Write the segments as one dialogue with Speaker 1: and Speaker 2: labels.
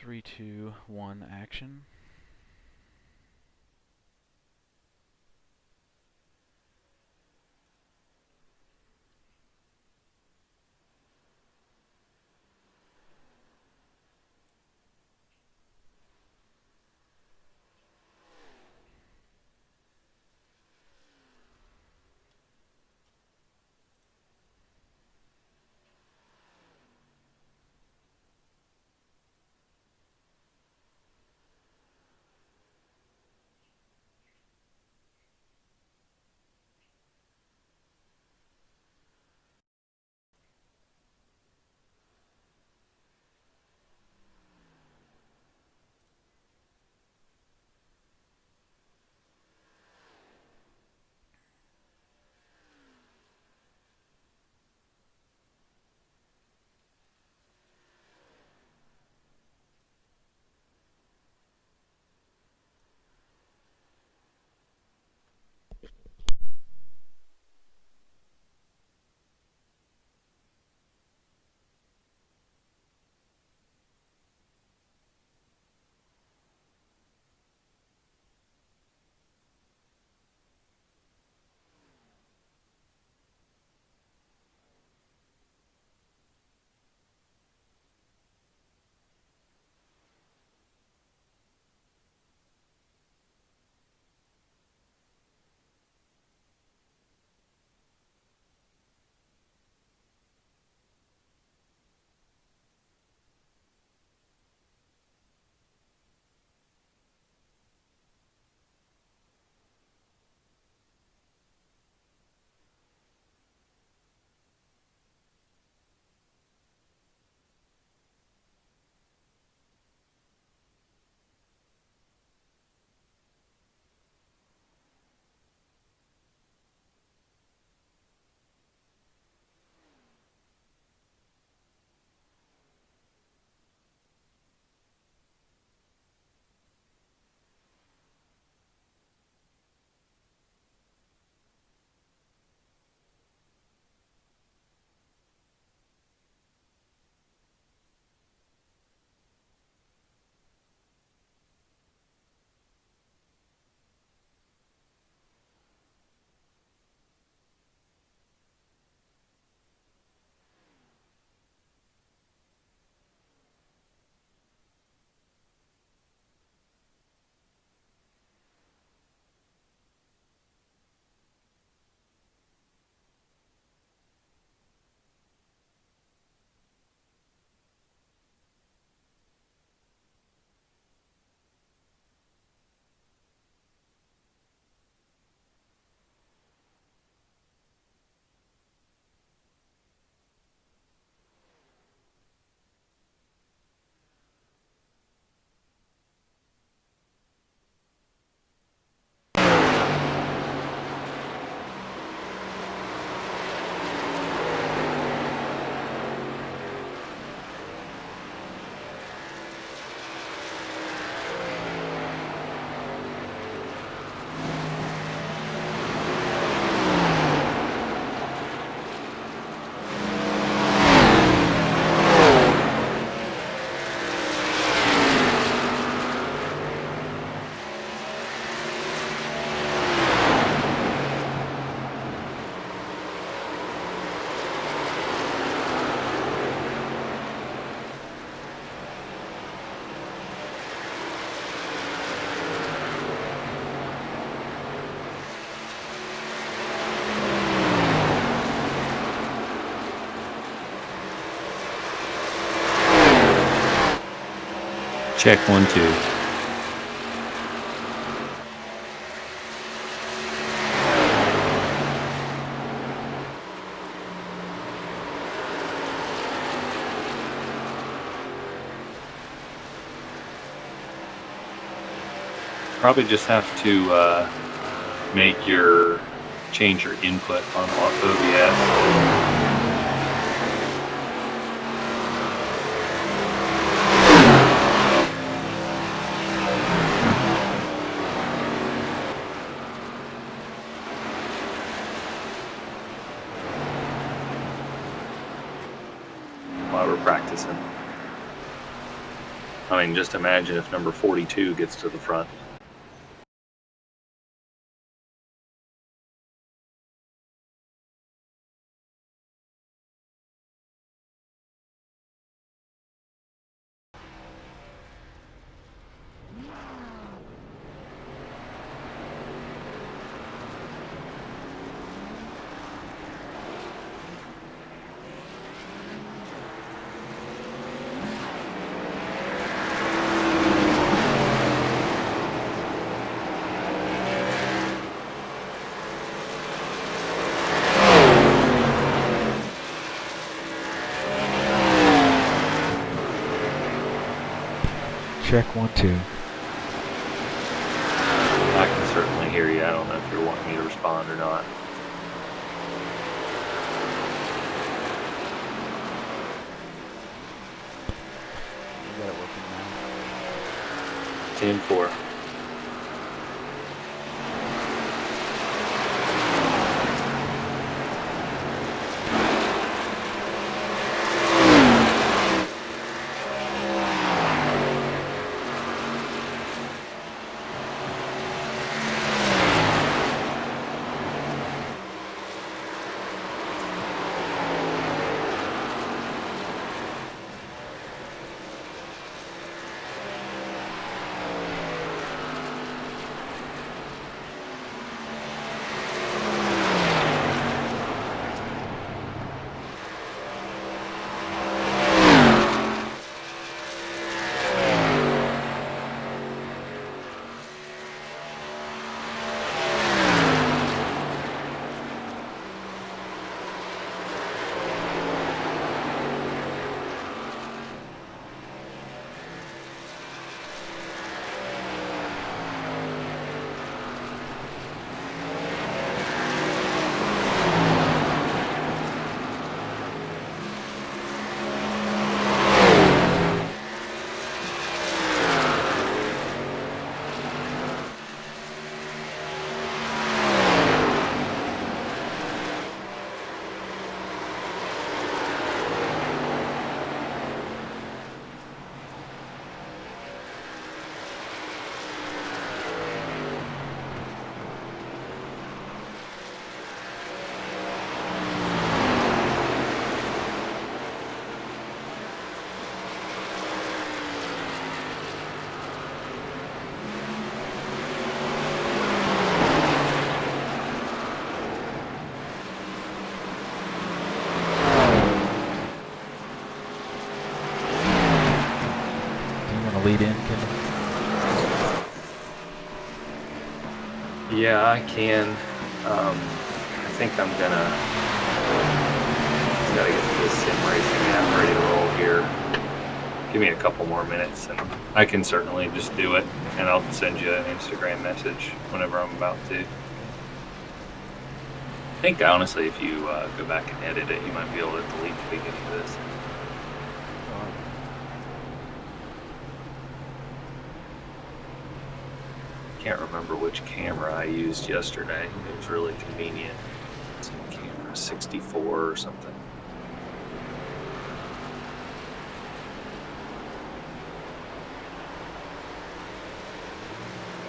Speaker 1: 3, 2, 1, action.
Speaker 2: Check 1, 2. Probably just have to change your input on OBS. While we're practicing. I mean, just imagine if number 42 gets to the front.
Speaker 1: Check 1, 2.
Speaker 2: I can certainly hear you. I don't know if you're wanting me to respond or not.
Speaker 1: You got it working now.
Speaker 2: 10-4.
Speaker 1: Lead in, Kendall?
Speaker 2: Yeah, I can. I think I'm gonna gotta get this sim racing app ready to roll here. Give me a couple more minutes, and I can certainly just do it, and I'll send you an Instagram message whenever I'm about to. I think honestly, if you go back and edit it, you might be able to delete the beginning of this. Can't remember which camera I used yesterday. It was really convenient. It's camera 64 or something.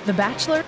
Speaker 3: The Bachelor?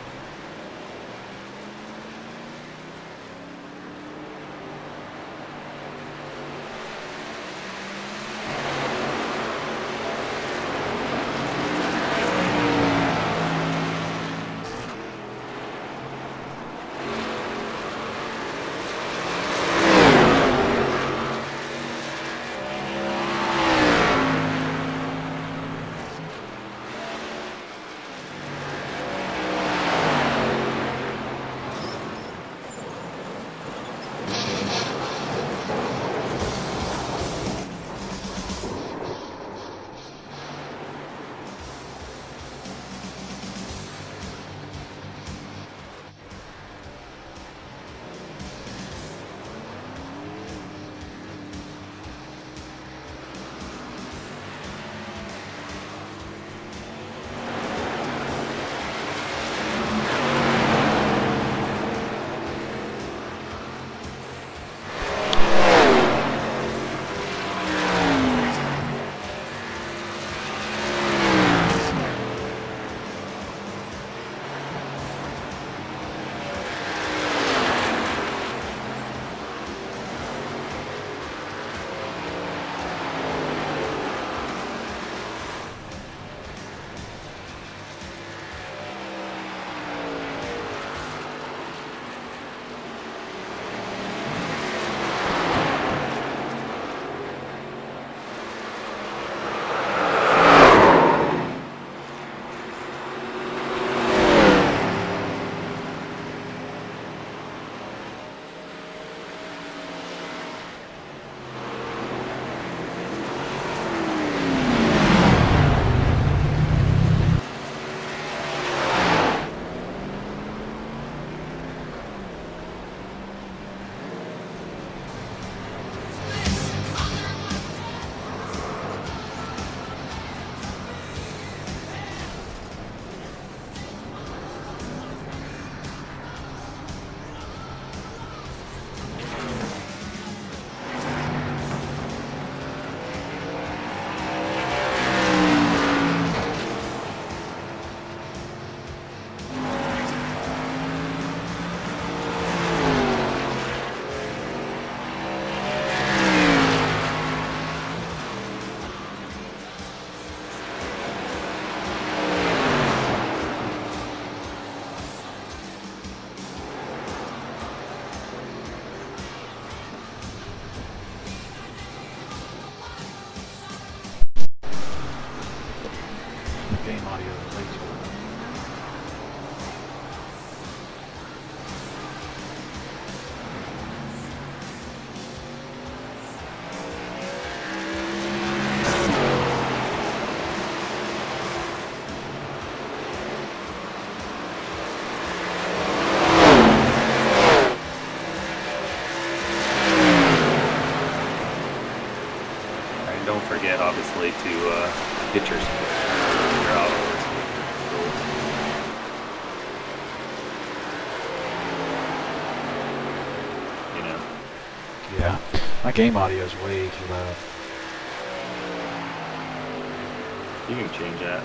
Speaker 2: ultimately to get your auto. You know.
Speaker 1: Yeah. My game audio is way too loud.
Speaker 2: You can change that.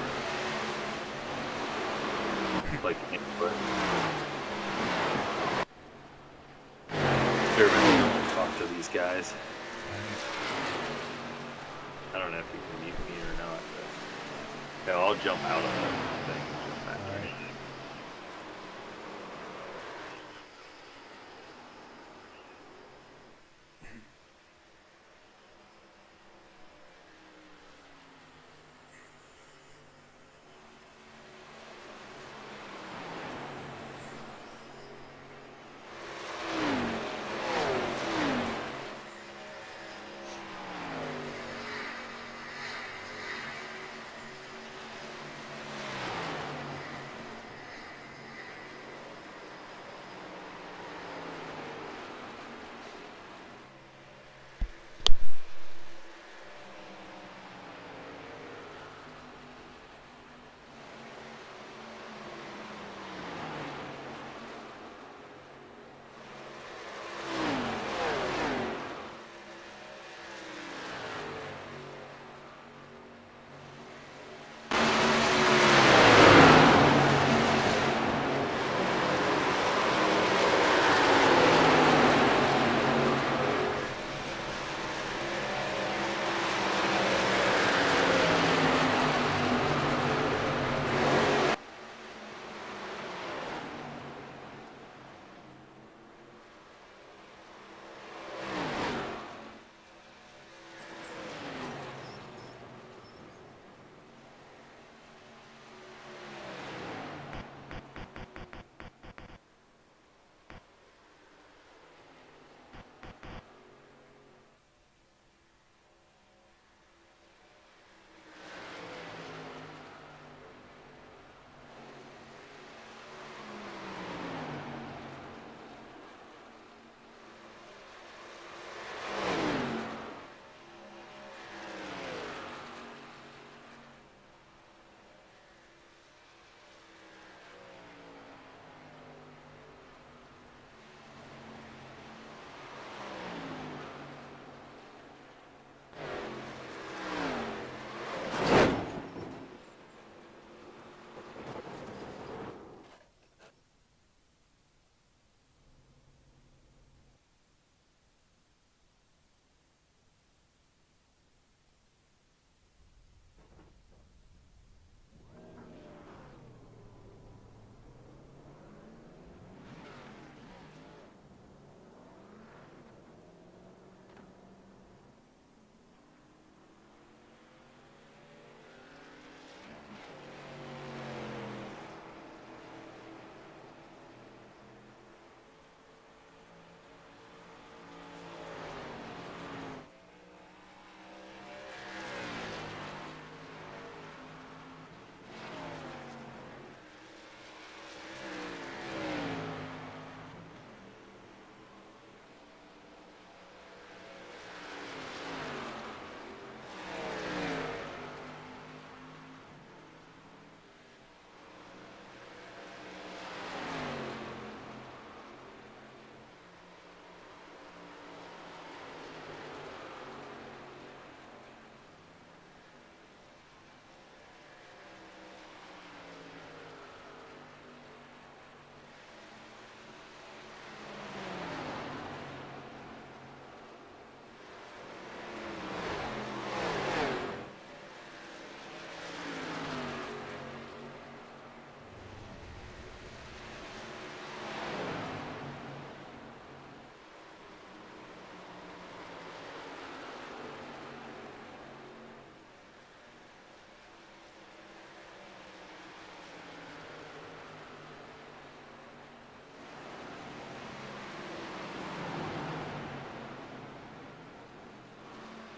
Speaker 2: Like input. Everybody don't talk to these guys. I don't know if you can mute me or not, but yeah, I'll jump out of the thing and jump back in.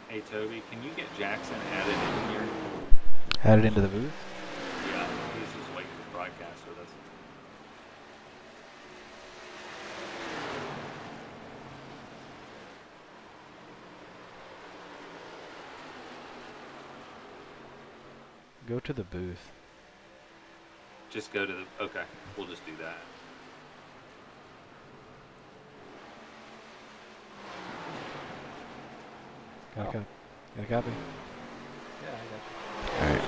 Speaker 2: Hey Toby, can you get Jackson added in here?
Speaker 1: Added into the booth?
Speaker 2: Yeah, he's just waiting to broadcast with us.
Speaker 1: Go to the booth.
Speaker 2: Just go to the... Okay, we'll just do that.
Speaker 1: Got a copy?
Speaker 3: Yeah, I got
Speaker 1: All right.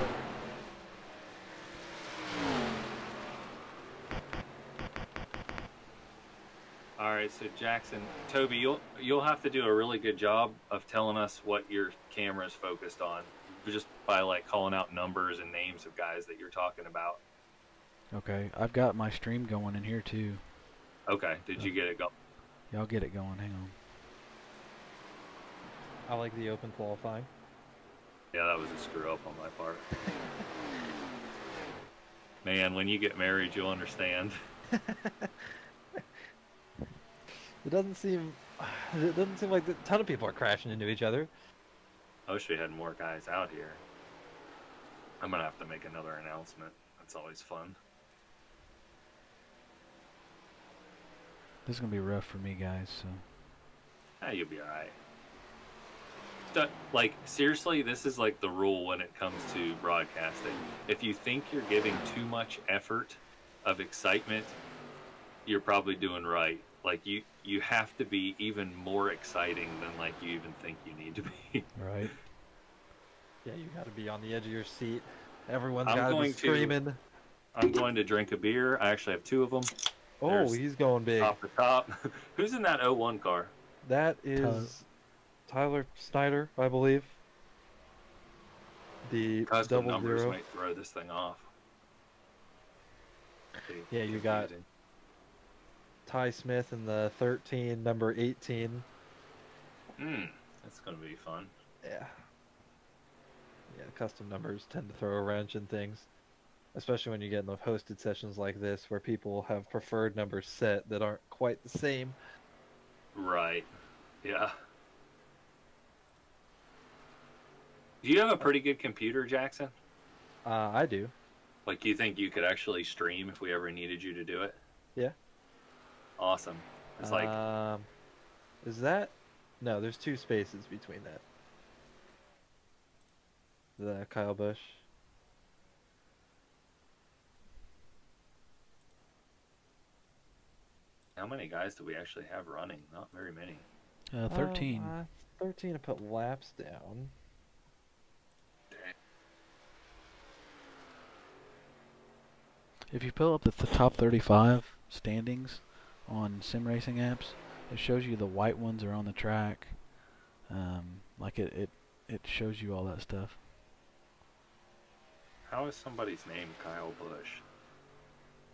Speaker 2: All right, so Jackson, Toby, you'll have to do a really good job of telling us what your camera is focused on, just by like calling out numbers and names of guys that you're talking about.
Speaker 1: Okay, I've got my stream going in here too.
Speaker 2: Okay, did you get it going?
Speaker 1: Yeah, I'll get it going. Hang on.
Speaker 3: I like the open qualifying.
Speaker 2: Yeah, that was a screw up on my part. Man, when you get married, you'll understand.
Speaker 3: It doesn't seem like a ton of people are crashing into each other.
Speaker 2: I wish we had more guys out here. I'm gonna have to make another announcement. That's always fun.
Speaker 1: This is gonna be rough for me, guys. So.
Speaker 2: Ah, you'll be all right. Like, seriously, this is like the rule when it comes to broadcasting. If you think you're giving too much effort of excitement, you're probably doing right. Like, you have to be even more exciting than like you even think you need to be.
Speaker 1: Right.
Speaker 3: Yeah, you got to be on the edge of your seat. Everyone's
Speaker 2: I'm
Speaker 3: got to be
Speaker 2: going to-
Speaker 3: screaming.
Speaker 2: I'm going to drink a beer. I actually have 2 of them.
Speaker 3: Oh,
Speaker 2: There's
Speaker 3: he's going big.
Speaker 2: Top to top. Who's in that 01 car?
Speaker 3: That is Tyler Snyder, I believe. The
Speaker 2: Custom
Speaker 3: double
Speaker 2: numbers
Speaker 3: zero.
Speaker 2: might throw this thing off.
Speaker 3: Yeah, you got
Speaker 2: Confusing.
Speaker 3: Ty Smith in the 13, number 18.
Speaker 2: That's gonna be fun.
Speaker 3: Yeah. Yeah, custom numbers tend to throw a wrench in things. Especially when you get in the hosted sessions like this where people have preferred numbers set that aren't quite the same.
Speaker 2: Right. Yeah. Do you have a pretty good computer, Jackson?
Speaker 3: I do.
Speaker 2: Like, you think you could actually stream if we ever needed you to do it?
Speaker 3: Yeah.
Speaker 2: Awesome. It's like,
Speaker 3: Is that? No, there's 2 spaces between that. The Kyle Busch.
Speaker 2: how many guys do we actually have running? Not very many.
Speaker 1: 13.
Speaker 3: 13 to put laps down.
Speaker 1: If you pull up the top 35 standings on sim racing apps, it shows you the white ones are on the track. Like it shows you all that stuff.
Speaker 2: How is somebody's name Kyle Busch?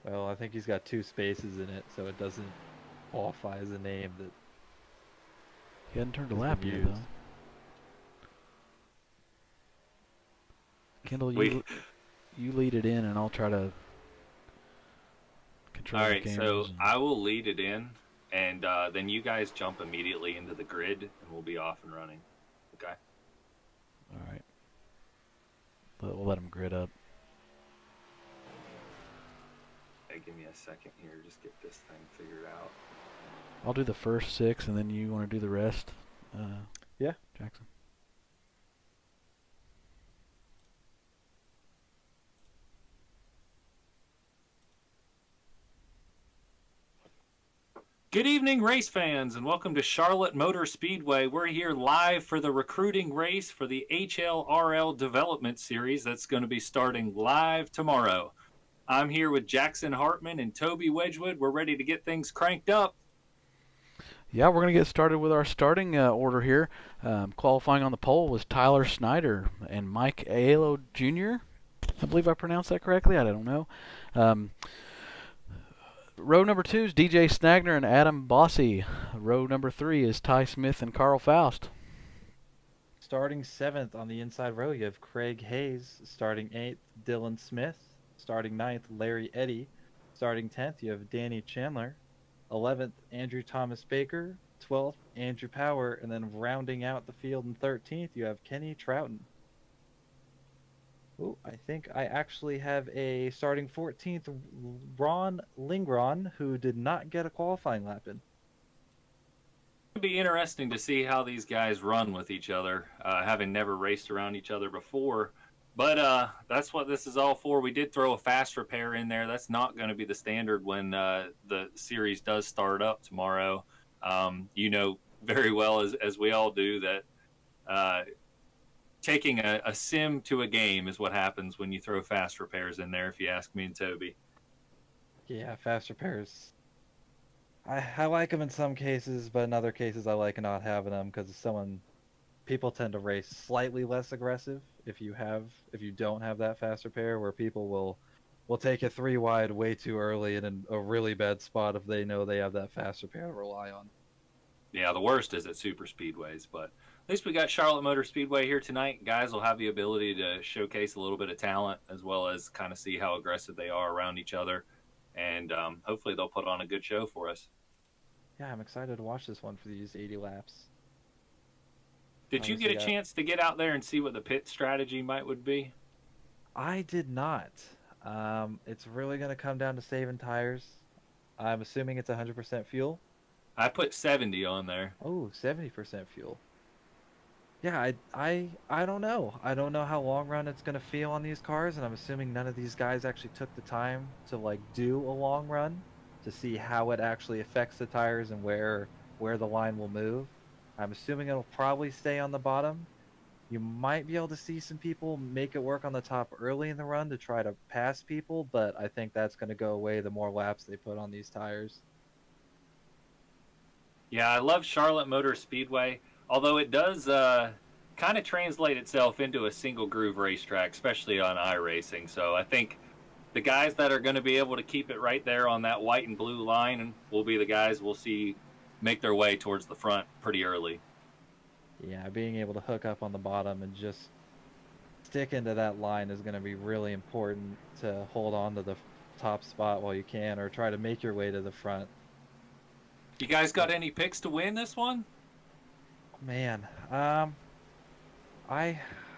Speaker 3: Well, I think he's got 2 spaces in it, so it doesn't qualify as a name that.
Speaker 1: He hadn't turned a
Speaker 3: It's
Speaker 1: lap
Speaker 3: been
Speaker 1: yet,
Speaker 3: used.
Speaker 1: though. Kendall, you lead it in, and I'll try to control
Speaker 2: All
Speaker 1: the
Speaker 2: right,
Speaker 1: cameras.
Speaker 2: so
Speaker 1: and-
Speaker 2: I will lead it in, and then you guys jump immediately into the grid, and we'll be off and running. Okay?
Speaker 1: All right. We'll let him grid up.
Speaker 2: Hey, give me a second here. Just get this thing figured out.
Speaker 1: I'll do the first 6, and then you want to do the rest.
Speaker 3: Yeah.
Speaker 1: Jackson.
Speaker 2: Good evening, race fans, and welcome to Charlotte Motor Speedway. We're here live for the recruiting race for the HLRL Development Series that's going to be starting live tomorrow. I'm here with Jackson Hartman and Toby Wedgwood. We're ready to get things cranked up.
Speaker 1: Yeah, we're going to get started with our starting order here. Qualifying on the pole was Tyler Snyder and Mike Aiello Jr. I believe I pronounced that correctly. I don't know. Row number 2 is DJ Snagner and Adam Bossy. Row number 3 is Ty Smith and Carl Faust.
Speaker 3: Starting 7th on the inside row, you have Craig Hayes. Starting 8th, Dylan Smith. Starting 9th, Larry Eddy. Starting 10th, you have Danny Chandler. 11th, Andrew Thomas Baker. 12th, Andrew Power. And then rounding out the field in 13th, you have Kenny Trouton. Oh, I think I actually have a starting 14th, Ron Lingron, who did not get a qualifying lap in.
Speaker 2: It'll be interesting to see how these guys run with each other, having never raced around each other before. But that's what this is all for. We did throw a fast repair in there. That's not going to be the standard when the series does start up tomorrow. You know very well, as we all do, that taking a sim to a game is what happens when you throw fast repairs in there, if you ask me and Toby.
Speaker 3: Yeah, fast repairs. I like them in some cases, but in other cases I like not having them because people tend to race slightly less aggressive if you don't have that fast repair, where people will take a 3 wide way too early in a really bad spot if they know they have that fast repair to rely on.
Speaker 2: Yeah, the worst is at super speedways, but at least we got Charlotte Motor Speedway here tonight. Guys will have the ability to showcase a little bit of talent as well as kind of see how aggressive they are around each other, and hopefully they'll put on a good show for us.
Speaker 3: Yeah, I'm excited to watch this one for these 80 laps.
Speaker 2: Did you get a chance to get out there and see what the pit strategy would be?
Speaker 3: I did not. It's really going to come down to saving tires. I'm assuming it's 100% fuel.
Speaker 2: I put 70 on there.
Speaker 3: Oh, 70% fuel. Yeah, I don't know. I don't know how long run it's going to feel on these cars, and I'm assuming none of these guys actually took the time to like do a long run to see how it actually affects the tires and where the line will move. I'm assuming it'll probably stay on the bottom. You might be able to see some people make it work on the top early in the run to try to pass people, but I think that's going to go away the more laps they put on these tires.
Speaker 2: Yeah, I love Charlotte Motor Speedway, although it does kind of translate itself into a single groove racetrack, especially on iRacing. So I think the guys that are going to be able to keep it right there on that white and blue line will be the guys we'll see make their way towards the front pretty early.
Speaker 3: Yeah, being able to hook up on the bottom and just stick into that line is going to be really important to hold on to the top spot while you can, or try to make your way to the front.
Speaker 2: You guys got any picks to win this one?
Speaker 3: Man, I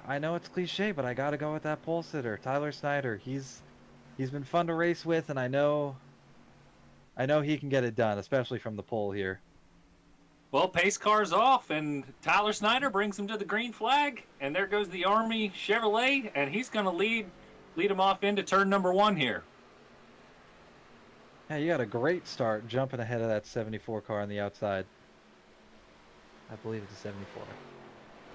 Speaker 3: know it's cliche, but I got to go with that pole sitter, Tyler Snyder. He's been fun to race with, and I know he can get it done, especially from the pole here.
Speaker 2: Well, pace car's off, and Tyler Snyder brings him to the green flag, and there goes the Army Chevrolet, and he's going to lead him off into turn number 1 here.
Speaker 3: Yeah, you got a great start jumping ahead of that 74 car on the outside. I believe it's a 74.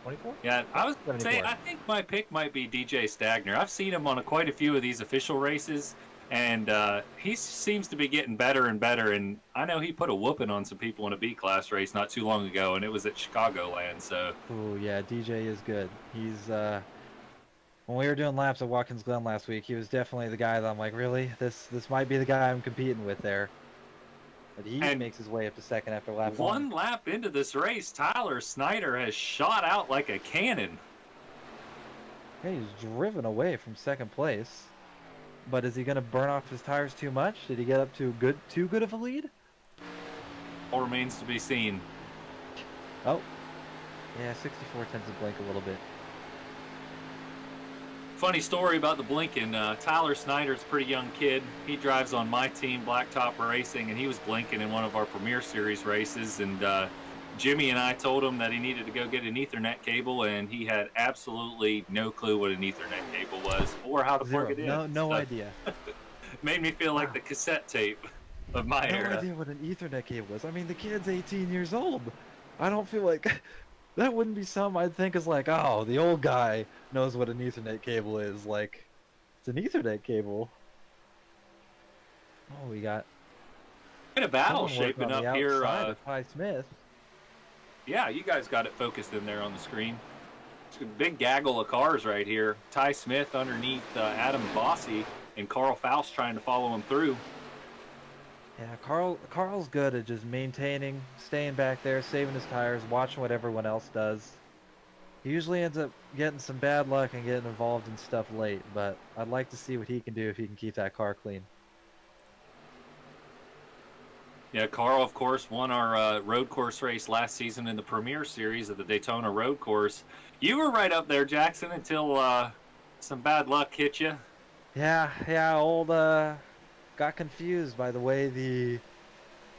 Speaker 3: 24?
Speaker 2: Yeah, I was saying, I think my pick might be DJ Stagner. I've seen him on quite a few of these official races, and he seems to be getting better and better. And I know he put a whooping on some people in a B-class race not too long ago, and it was at Chicagoland. So.
Speaker 3: Oh yeah, DJ is good. He's when we were doing laps at Watkins Glen last week, he was definitely the guy that I'm like, really, this might be the guy I'm competing with there. But he makes his way up to second after lap 1.
Speaker 2: One lap into this race, Tyler Snyder has shot out like a cannon.
Speaker 3: Yeah, he's driven away from second place. But is he going to burn off his tires too much? Did he get up to too good of a lead?
Speaker 2: All remains to be seen.
Speaker 3: Oh. Yeah, 64 tends to blink a little bit.
Speaker 2: Funny story about the blinking. Tyler Snyder's a pretty young kid. He drives on my team, Blacktop Racing, and he was blinking in one of our Premier Series races. And Jimmy and I told him that he needed to go get an Ethernet cable, and he had absolutely no clue what an Ethernet cable was or how to plug it in.
Speaker 3: No idea.
Speaker 2: Made me feel like the cassette tape of my era.
Speaker 3: No idea what an Ethernet cable was. I mean, the kid's 18 years old. I don't feel like that wouldn't be something I'd think is like, oh, the old guy knows what an Ethernet cable is. Like, it's an Ethernet cable. Oh, we got
Speaker 2: a battle shaping up here.
Speaker 3: Ty Smith.
Speaker 2: Yeah, you guys got it focused in there on the screen. It's a big gaggle of cars right here. Ty Smith underneath Adam Bossy, and Carl Faust trying to follow him through.
Speaker 3: Yeah, Carl's good at just maintaining, staying back there, saving his tires, watching what everyone else does. He usually ends up getting some bad luck and getting involved in stuff late, but I'd like to see what he can do if he can keep that car clean.
Speaker 2: Yeah, Carl, of course, won our road course race last season in the Premier Series of the Daytona Road Course. You were right up there, Jackson, until some bad luck hit you.
Speaker 3: Yeah, old got confused by the way the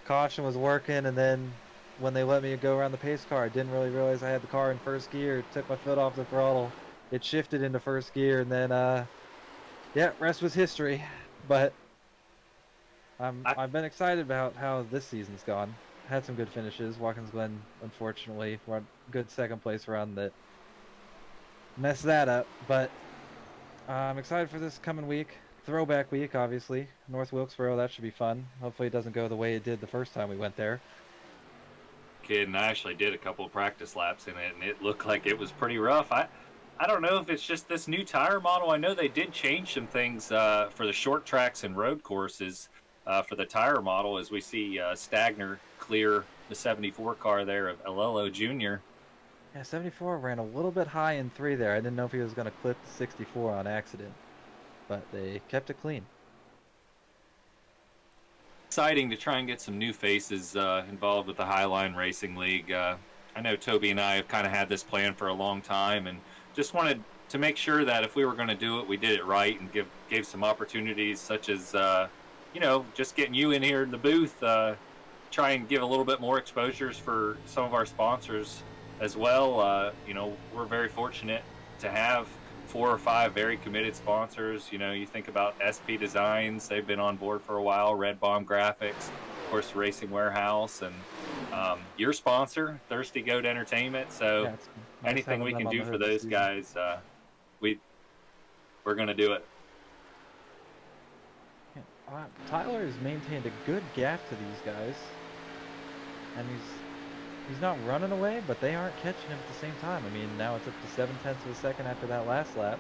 Speaker 3: caution was working, and then when they let me go around the pace car, I didn't really realize I had the car in first gear, took my foot off the throttle, it shifted into first gear, and then yeah, rest was history. But I've been excited about how this season's gone. Had some good finishes. Watkins Glen, unfortunately, one good second place run that messed that up. But I'm excited for this coming week. Throwback week, obviously. North Wilkesboro, that should be fun. Hopefully it doesn't go the way it did the first time we went there.
Speaker 2: Kid, and I actually did a couple of practice laps in it, and it looked like it was pretty rough. I don't know if it's just this new tire model. I know they did change some things for the short tracks and road courses for the tire model, as we see Stagner clear the 74 car there of Alelo Jr.
Speaker 3: Yeah, 74 ran a little bit high in 3 there. I didn't know if he was going to clip the 64 on accident, but they kept it clean.
Speaker 2: Exciting to try and get some new faces involved with the Highline Racing League. I know Toby and I have kind of had this plan for a long time, and just wanted to make sure that if we were going to do it, we did it right, and gave some opportunities such as, you know, just getting you in here in the booth, try and give a little bit more exposures for some of our sponsors as well. You know, we're very fortunate to have 4 or 5 very committed sponsors. You know, you think about SP Designs, they've been on board for a while, Red Bomb Graphics, of course, Racing Warehouse, and your sponsor, Thirsty Goat Entertainment. So
Speaker 3: Yeah, nice
Speaker 2: anything we
Speaker 3: having
Speaker 2: can
Speaker 3: them on
Speaker 2: do
Speaker 3: the
Speaker 2: for
Speaker 3: hood this
Speaker 2: those
Speaker 3: season.
Speaker 2: guys, we're going to do it.
Speaker 3: Yeah, Tyler has maintained a good gap to these guys, and he's not running away, but they aren't catching him at the same time. I mean, now it's up to 0.7 of a second after that last lap.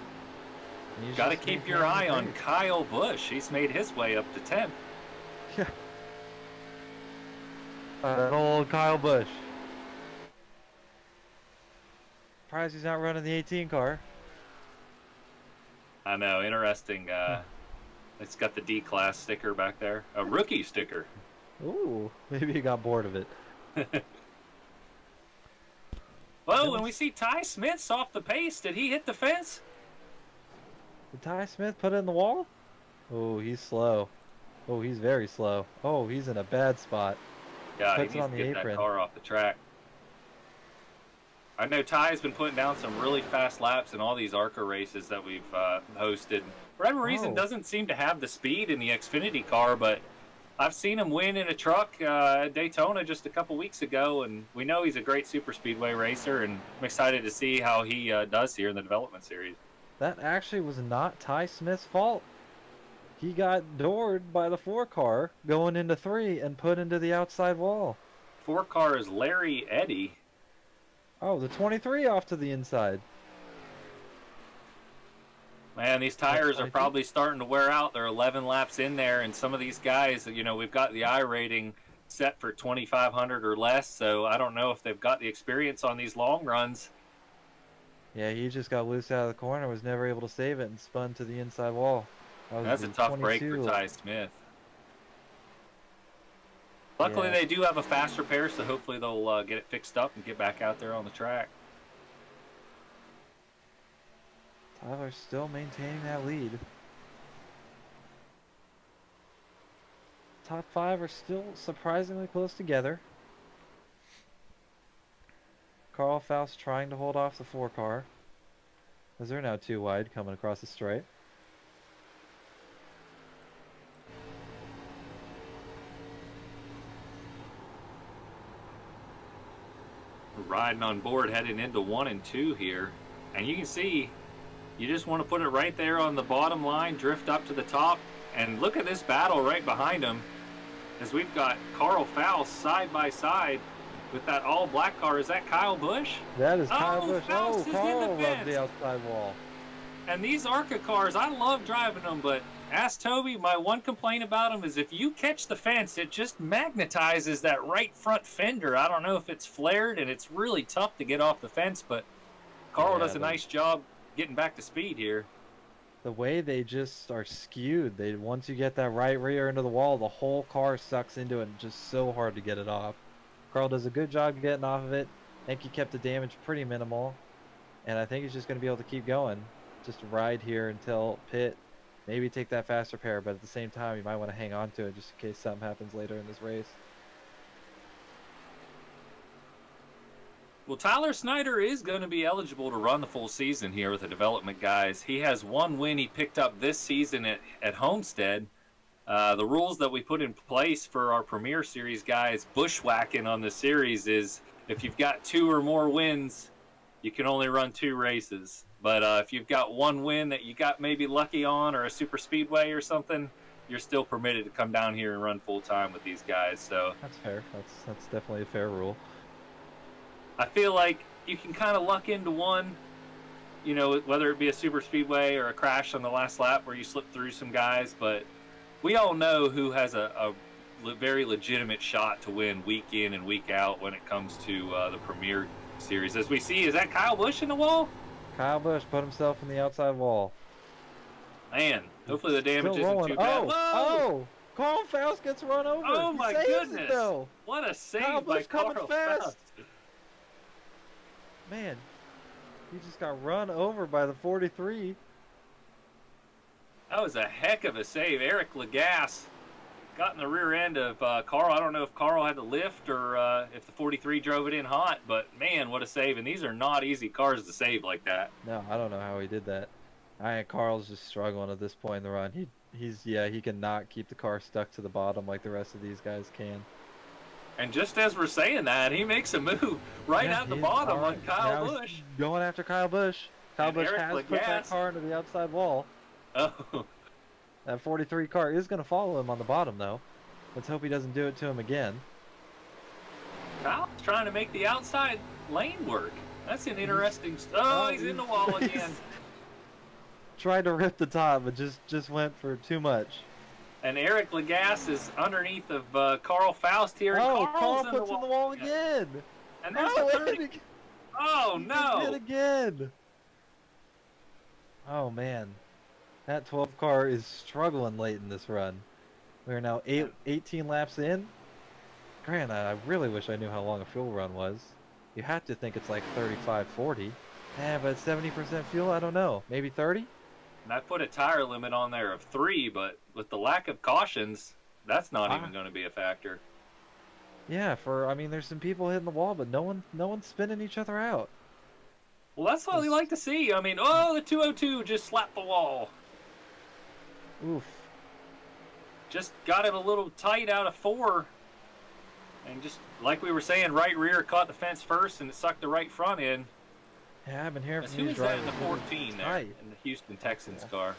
Speaker 2: Got to keep your eye on Kyle Busch. He's made his way up to 10th.
Speaker 3: Yeah. Old Kyle Busch. Surprised he's not running the 18 car.
Speaker 2: I know, interesting. It's got the D-Class sticker back there. A rookie sticker.
Speaker 3: Ooh, maybe he got bored of it.
Speaker 2: Whoa, and we see Ty Smith's off the pace. Did he hit the fence?
Speaker 3: Did Ty Smith put it in the wall? Oh, he's slow. Oh, he's very slow. Oh, he's in a bad spot.
Speaker 2: God, he
Speaker 3: Puts it
Speaker 2: needs
Speaker 3: on
Speaker 2: to
Speaker 3: the
Speaker 2: get
Speaker 3: apron.
Speaker 2: that car off the track. I know Ty's been putting down some really fast laps in all these Arca races that we've hosted. For whatever reason, doesn't seem to have the speed in the Xfinity car, but I've seen him win in a truck at Daytona just a couple weeks ago, and we know he's a great super speedway racer, and I'm excited to see how he does here in the development series.
Speaker 3: That actually was not Ty Smith's fault. He got doored by the 4 car going into 3 and put into the outside wall.
Speaker 2: 4 car is Larry Eddy.
Speaker 3: Oh, the 23 off to the inside.
Speaker 2: Man, these tires are probably starting to wear out. They're 11 laps in there, and some of these guys, you know, we've got the I rating set for 2,500 or less, so I don't know if they've got the experience on these long runs.
Speaker 3: Yeah, he just got loose out of the corner, was never able to save it, and spun to the inside wall.
Speaker 2: That's a tough break for Ty Smith. Luckily, they do have a faster pair, so hopefully they'll get it fixed up and get back out there on the track.
Speaker 3: Tyler's still maintaining that lead. Top 5 are still surprisingly close together. Carl Faust trying to hold off the 4 car, as they're now too wide coming across the straight.
Speaker 2: We're riding on board heading into 1 and 2 here, and you can see you just want to put it right there on the bottom line, drift up to the top, and look at this battle right behind him, as we've got Carl Faust side by side with that all black car. Is that Kyle Busch?
Speaker 3: That is Kyle Busch.
Speaker 2: Faust
Speaker 3: Oh,
Speaker 2: is
Speaker 3: Carl
Speaker 2: in the
Speaker 3: loved
Speaker 2: fence.
Speaker 3: the outside wall.
Speaker 2: And these Arca cars, I love driving them, but ask Toby, my one complaint about them is if you catch the fence, it just magnetizes that right front fender. I don't know if it's flared, and it's really tough to get off the fence, but Carl does a nice job getting back to speed here.
Speaker 3: The way they just are skewed, once you get that right rear into the wall, the whole car sucks into it, and just so hard to get it off. Carl does a good job getting off of it. I think he kept the damage pretty minimal, and I think he's just going to be able to keep going. Just ride here until pit, maybe take that faster pair, but at the same time, you might want to hang on to it just in case something happens later in this race.
Speaker 2: Well, Tyler Snyder is going to be eligible to run the full season here with the development guys. He has one win he picked up this season at Homestead. The rules that we put in place for our Premier Series guys bushwhacking on the series is if you've got 2 or more wins, you can only run 2 races. But if you've got 1 win that you got maybe lucky on or a super speedway or something, you're still permitted to come down here and run full time with these guys. So
Speaker 3: That's fair. That's definitely a fair rule.
Speaker 2: I feel like you can kind of luck into one, you know, whether it be a super speedway or a crash on the last lap where you slip through some guys. But we all know who has a very legitimate shot to win week in and week out when it comes to the Premier Series. As we see, is that Kyle Busch in the wall?
Speaker 3: Kyle Busch put himself in the outside wall.
Speaker 2: Man, hopefully the damage
Speaker 3: Still
Speaker 2: isn't
Speaker 3: rolling.
Speaker 2: too bad.
Speaker 3: Oh,
Speaker 2: Whoa!
Speaker 3: oh! Carl Faust gets run over.
Speaker 2: Oh
Speaker 3: He
Speaker 2: my
Speaker 3: saves
Speaker 2: goodness!
Speaker 3: It, though.
Speaker 2: What a save
Speaker 3: Kyle
Speaker 2: by
Speaker 3: Busch coming
Speaker 2: Carl
Speaker 3: fast.
Speaker 2: Faust.
Speaker 3: Man, he just got run over by the 43.
Speaker 2: That was a heck of a save. Eric Lagasse got in the rear end of Carl. I don't know if Carl had to lift or if the 43 drove it in hot, but man, what a save. And these are not easy cars to save like that.
Speaker 3: No, I don't know how he did that. Carl's just struggling at this point in the run. He cannot keep the car stuck to the bottom like the rest of these guys can.
Speaker 2: And just as we're saying that, he makes a move right out the bottom on Kyle Busch.
Speaker 3: Going after Kyle Busch. Kyle Busch
Speaker 2: Eric
Speaker 3: has put that
Speaker 2: Lagasse.
Speaker 3: car into the outside wall.
Speaker 2: Oh,
Speaker 3: That 43 car is going to follow him on the bottom, though. Let's hope he doesn't do it to him again.
Speaker 2: Kyle's trying to make the outside lane work. That's an interesting... Oh, he's in the wall again.
Speaker 3: Tried to rip the top, but just went for too much.
Speaker 2: And Eric Lagasse is underneath of Carl Faust here. And
Speaker 3: Oh,
Speaker 2: Carl's
Speaker 3: Carl puts in the wall again.
Speaker 2: And there's
Speaker 3: Oh,
Speaker 2: the
Speaker 3: and
Speaker 2: 30. Oh,
Speaker 3: He
Speaker 2: no.
Speaker 3: did again. Oh, man. That 12 car is struggling late in this run. We are now 18 laps in. Granted, I really wish I knew how long a fuel run was. You have to think it's like 35, 40. But 70% fuel, I don't know. Maybe 30?
Speaker 2: And I put a tire limit on there of 3, but with the lack of cautions, that's not even going to be a factor.
Speaker 3: Yeah, I mean, there's some people hitting the wall, but no one's spinning each other out.
Speaker 2: Well, that's what we like to see. I mean, oh, the 202 just slapped the wall.
Speaker 3: Oof.
Speaker 2: Just got him a little tight out of 4. And just, like we were saying, right rear caught the fence first, and it sucked the right front in.
Speaker 3: Yeah, I've been hearing from
Speaker 2: Who
Speaker 3: these
Speaker 2: is that in
Speaker 3: drivers.
Speaker 2: the 14 there?
Speaker 3: Tight.
Speaker 2: In the Houston Texans car.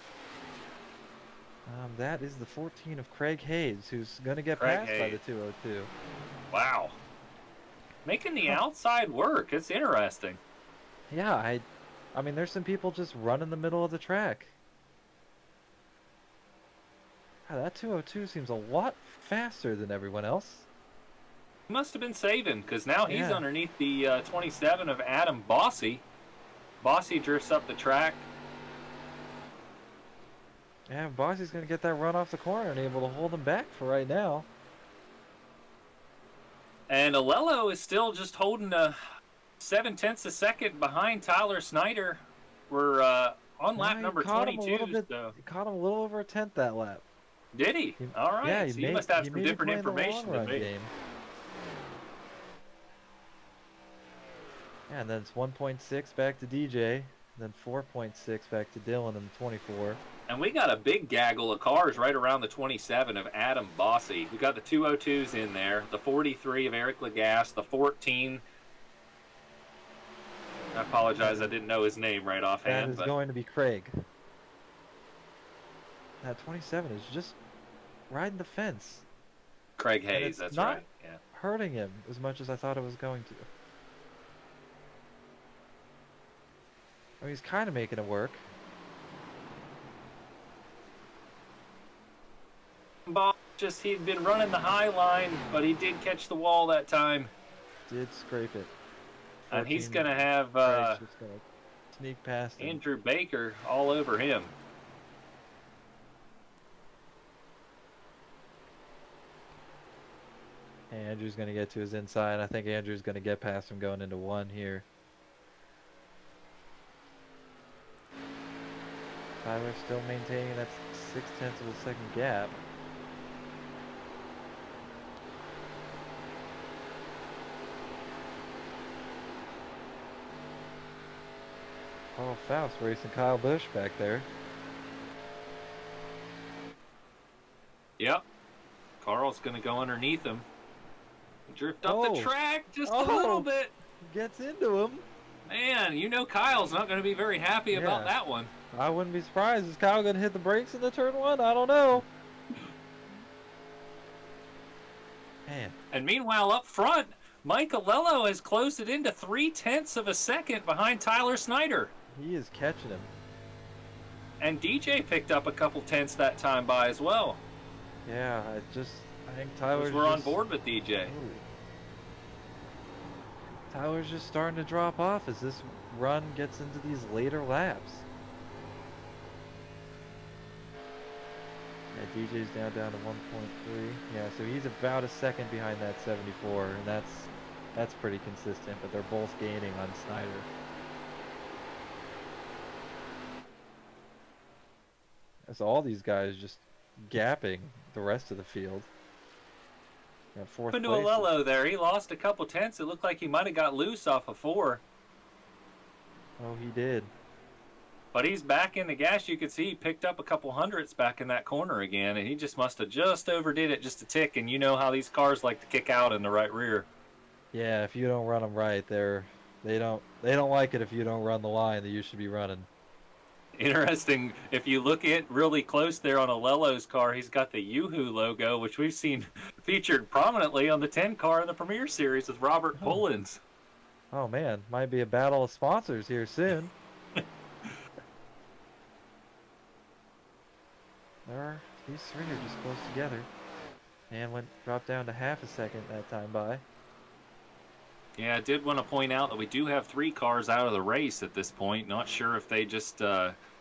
Speaker 3: That is the 14 of Craig Hayes, who's going to get
Speaker 2: Craig
Speaker 3: passed by the
Speaker 2: Hayes.
Speaker 3: 202.
Speaker 2: Wow. Making the outside work. It's interesting.
Speaker 3: Yeah, I mean, there's some people just running the middle of the track. God, that 202 seems a lot faster than everyone else.
Speaker 2: He must have been saving, because now he's
Speaker 3: Yeah.
Speaker 2: underneath the 27 of Adam Bossy. Bossy drifts up the track.
Speaker 3: Yeah, Bossy's going to get that run off the corner and able to hold him back for right now.
Speaker 2: And Alelo is still just holding 0.7 seconds behind Tyler Snyder. We're on lap
Speaker 3: He
Speaker 2: number
Speaker 3: caught him a
Speaker 2: 22.
Speaker 3: little bit.
Speaker 2: So.
Speaker 3: He caught him a little over a tenth that lap.
Speaker 2: Did he? All right.
Speaker 3: Yeah,
Speaker 2: so you must have some
Speaker 3: maybe
Speaker 2: different
Speaker 3: playing the
Speaker 2: information
Speaker 3: long
Speaker 2: than
Speaker 3: run
Speaker 2: me.
Speaker 3: game. Yeah, and then it's 1.6 back to DJ, then 4.6 back to Dylan in the 24.
Speaker 2: And we got a big gaggle of cars right around the 27 of Adam Bossy. We got the 202s in there, the 43 of Eric Lagasse, the 14. I apologize, I didn't know his name right
Speaker 3: That
Speaker 2: offhand.
Speaker 3: is
Speaker 2: But
Speaker 3: going to be Craig. That 27 is just riding the fence,
Speaker 2: Craig
Speaker 3: and
Speaker 2: Hayes,
Speaker 3: it's
Speaker 2: that's
Speaker 3: not-
Speaker 2: right. Yeah.
Speaker 3: hurting him as much as I thought it was going to. I mean, he's kind of making it work.
Speaker 2: Bob, just he'd been running the high line, but he did catch the wall that time.
Speaker 3: Did scrape it.
Speaker 2: And he's
Speaker 3: 14
Speaker 2: going to have
Speaker 3: Craig's just gonna sneak past him.
Speaker 2: Andrew Baker all over him.
Speaker 3: Andrew's going to get to his inside. I think Andrew's going to get past him going into 1 here. Tyler's still maintaining that 0.6 of a second gap. Carl Faust racing Kyle Busch back there.
Speaker 2: Yep. Carl's going to go underneath him. Drift up the
Speaker 3: Oh.
Speaker 2: track just a little
Speaker 3: Oh.
Speaker 2: bit.
Speaker 3: Gets into him.
Speaker 2: Man, you know Kyle's not going to be very happy about
Speaker 3: Yeah.
Speaker 2: that one.
Speaker 3: I wouldn't be surprised. Is Kyle going to hit the brakes in the turn one? I don't know. Man.
Speaker 2: And meanwhile, up front, Mike Alello has closed it into 0.3 of a second behind Tyler Snyder.
Speaker 3: He is catching him.
Speaker 2: And DJ picked up a couple tenths that time by as well.
Speaker 3: Yeah, I think Tyler's
Speaker 2: We're on board with DJ.
Speaker 3: Ooh. Tyler's just starting to drop off as this run gets into these later laps. Yeah, DJ's down to 1.3. Yeah, so he's about a second behind that 74, and that's pretty consistent, but they're both gaining on Snyder. So all these guys just gapping the rest of the field. Yeah, fourth place.
Speaker 2: Alello there, he lost a couple tenths. It looked like he might have got loose off of 4.
Speaker 3: Oh, he did.
Speaker 2: But he's back in the gas. You can see he picked up a couple hundredths back in that corner again, and he just must have just overdid it just a tick. And you know how these cars like to kick out in the right rear.
Speaker 3: Yeah, if you don't run them right, they don't like it if you don't run the line that you should be running.
Speaker 2: Interesting, if you look at really close there on Alello's car, he's got the Yoo-Hoo logo, which we've seen featured prominently on the 10 car in the Premier Series with Robert Pullins.
Speaker 3: Oh man, might be a battle of sponsors here soon. These three are just close together. And dropped down to half a second that time by.
Speaker 2: Yeah, I did want to point out that we do have 3 cars out of the race at this point. Not sure if they just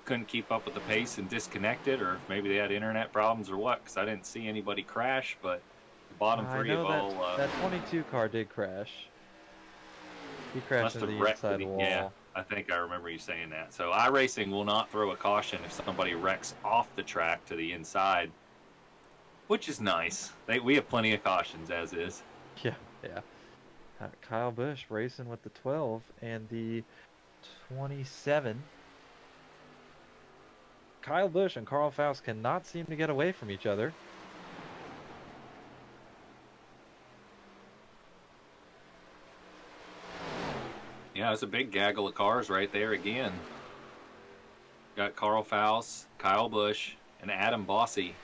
Speaker 2: couldn't keep up with the pace and disconnected, or if maybe they had internet problems or what, because I didn't see anybody crash, but the bottom 3
Speaker 3: I
Speaker 2: of
Speaker 3: know
Speaker 2: all...
Speaker 3: that 22 car did crash. He crashed into the inside wall.
Speaker 2: Yeah, I think I remember you saying that. So iRacing will not throw a caution if somebody wrecks off the track to the inside, which is nice. We have plenty of cautions as is.
Speaker 3: Yeah. Kyle Busch racing with the 12 and the 27. Kyle Busch and Carl Faust cannot seem to get away from each other.
Speaker 2: Yeah, it's a big gaggle of cars right there again. Got Carl Faust, Kyle Busch, and Adam Bossy.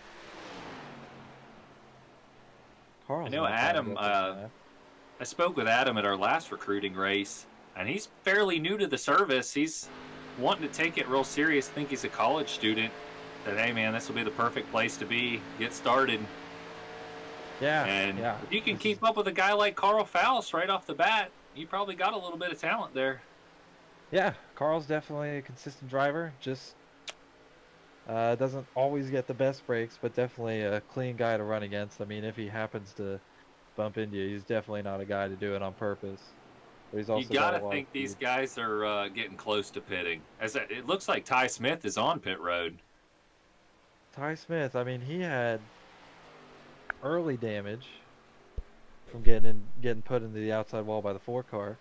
Speaker 2: I know Adam, I spoke with Adam at our last recruiting race, and he's fairly new to the service. He's wanting to take it real serious. I think he's a college student. Said, hey man, this will be the perfect place to be. Get started.
Speaker 3: Yeah.
Speaker 2: And if you can keep up with a guy like Carl Faust right off the bat, you probably got a little bit of talent there.
Speaker 3: Yeah, Carl's definitely a consistent driver. Just doesn't always get the best breaks, but definitely a clean guy to run against. I mean, if he happens to bump into you, he's definitely not a guy to do it on purpose. But he's also
Speaker 2: You gotta think these guys are getting close to pitting. It looks like Ty Smith is on pit road.
Speaker 3: Ty Smith, I mean, he had early damage from getting put into the outside wall by the 4 car.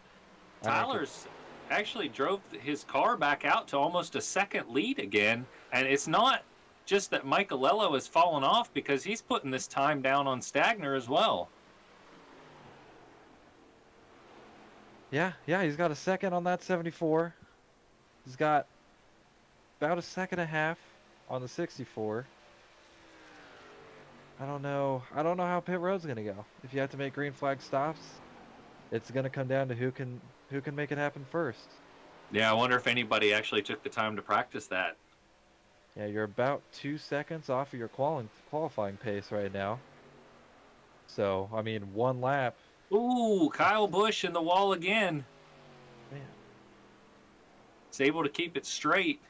Speaker 2: Tyler's actually drove his car back out to almost a second lead again, and it's not just that Mike Alello has fallen off, because he's putting this time down on Stagner as well.
Speaker 3: Yeah, he's got a second on that 74. He's got about a second and a half on the 64. I don't know how pit road's gonna go. If you have to make green flag stops, it's gonna come down to who can make it happen first.
Speaker 2: Yeah, I wonder if anybody actually took the time to practice that.
Speaker 3: Yeah, you're about 2 seconds off of your qualifying pace right now. So, I mean, 1 lap.
Speaker 2: Ooh, Kyle Busch in the wall again.
Speaker 3: Man.
Speaker 2: He's able to keep it straight.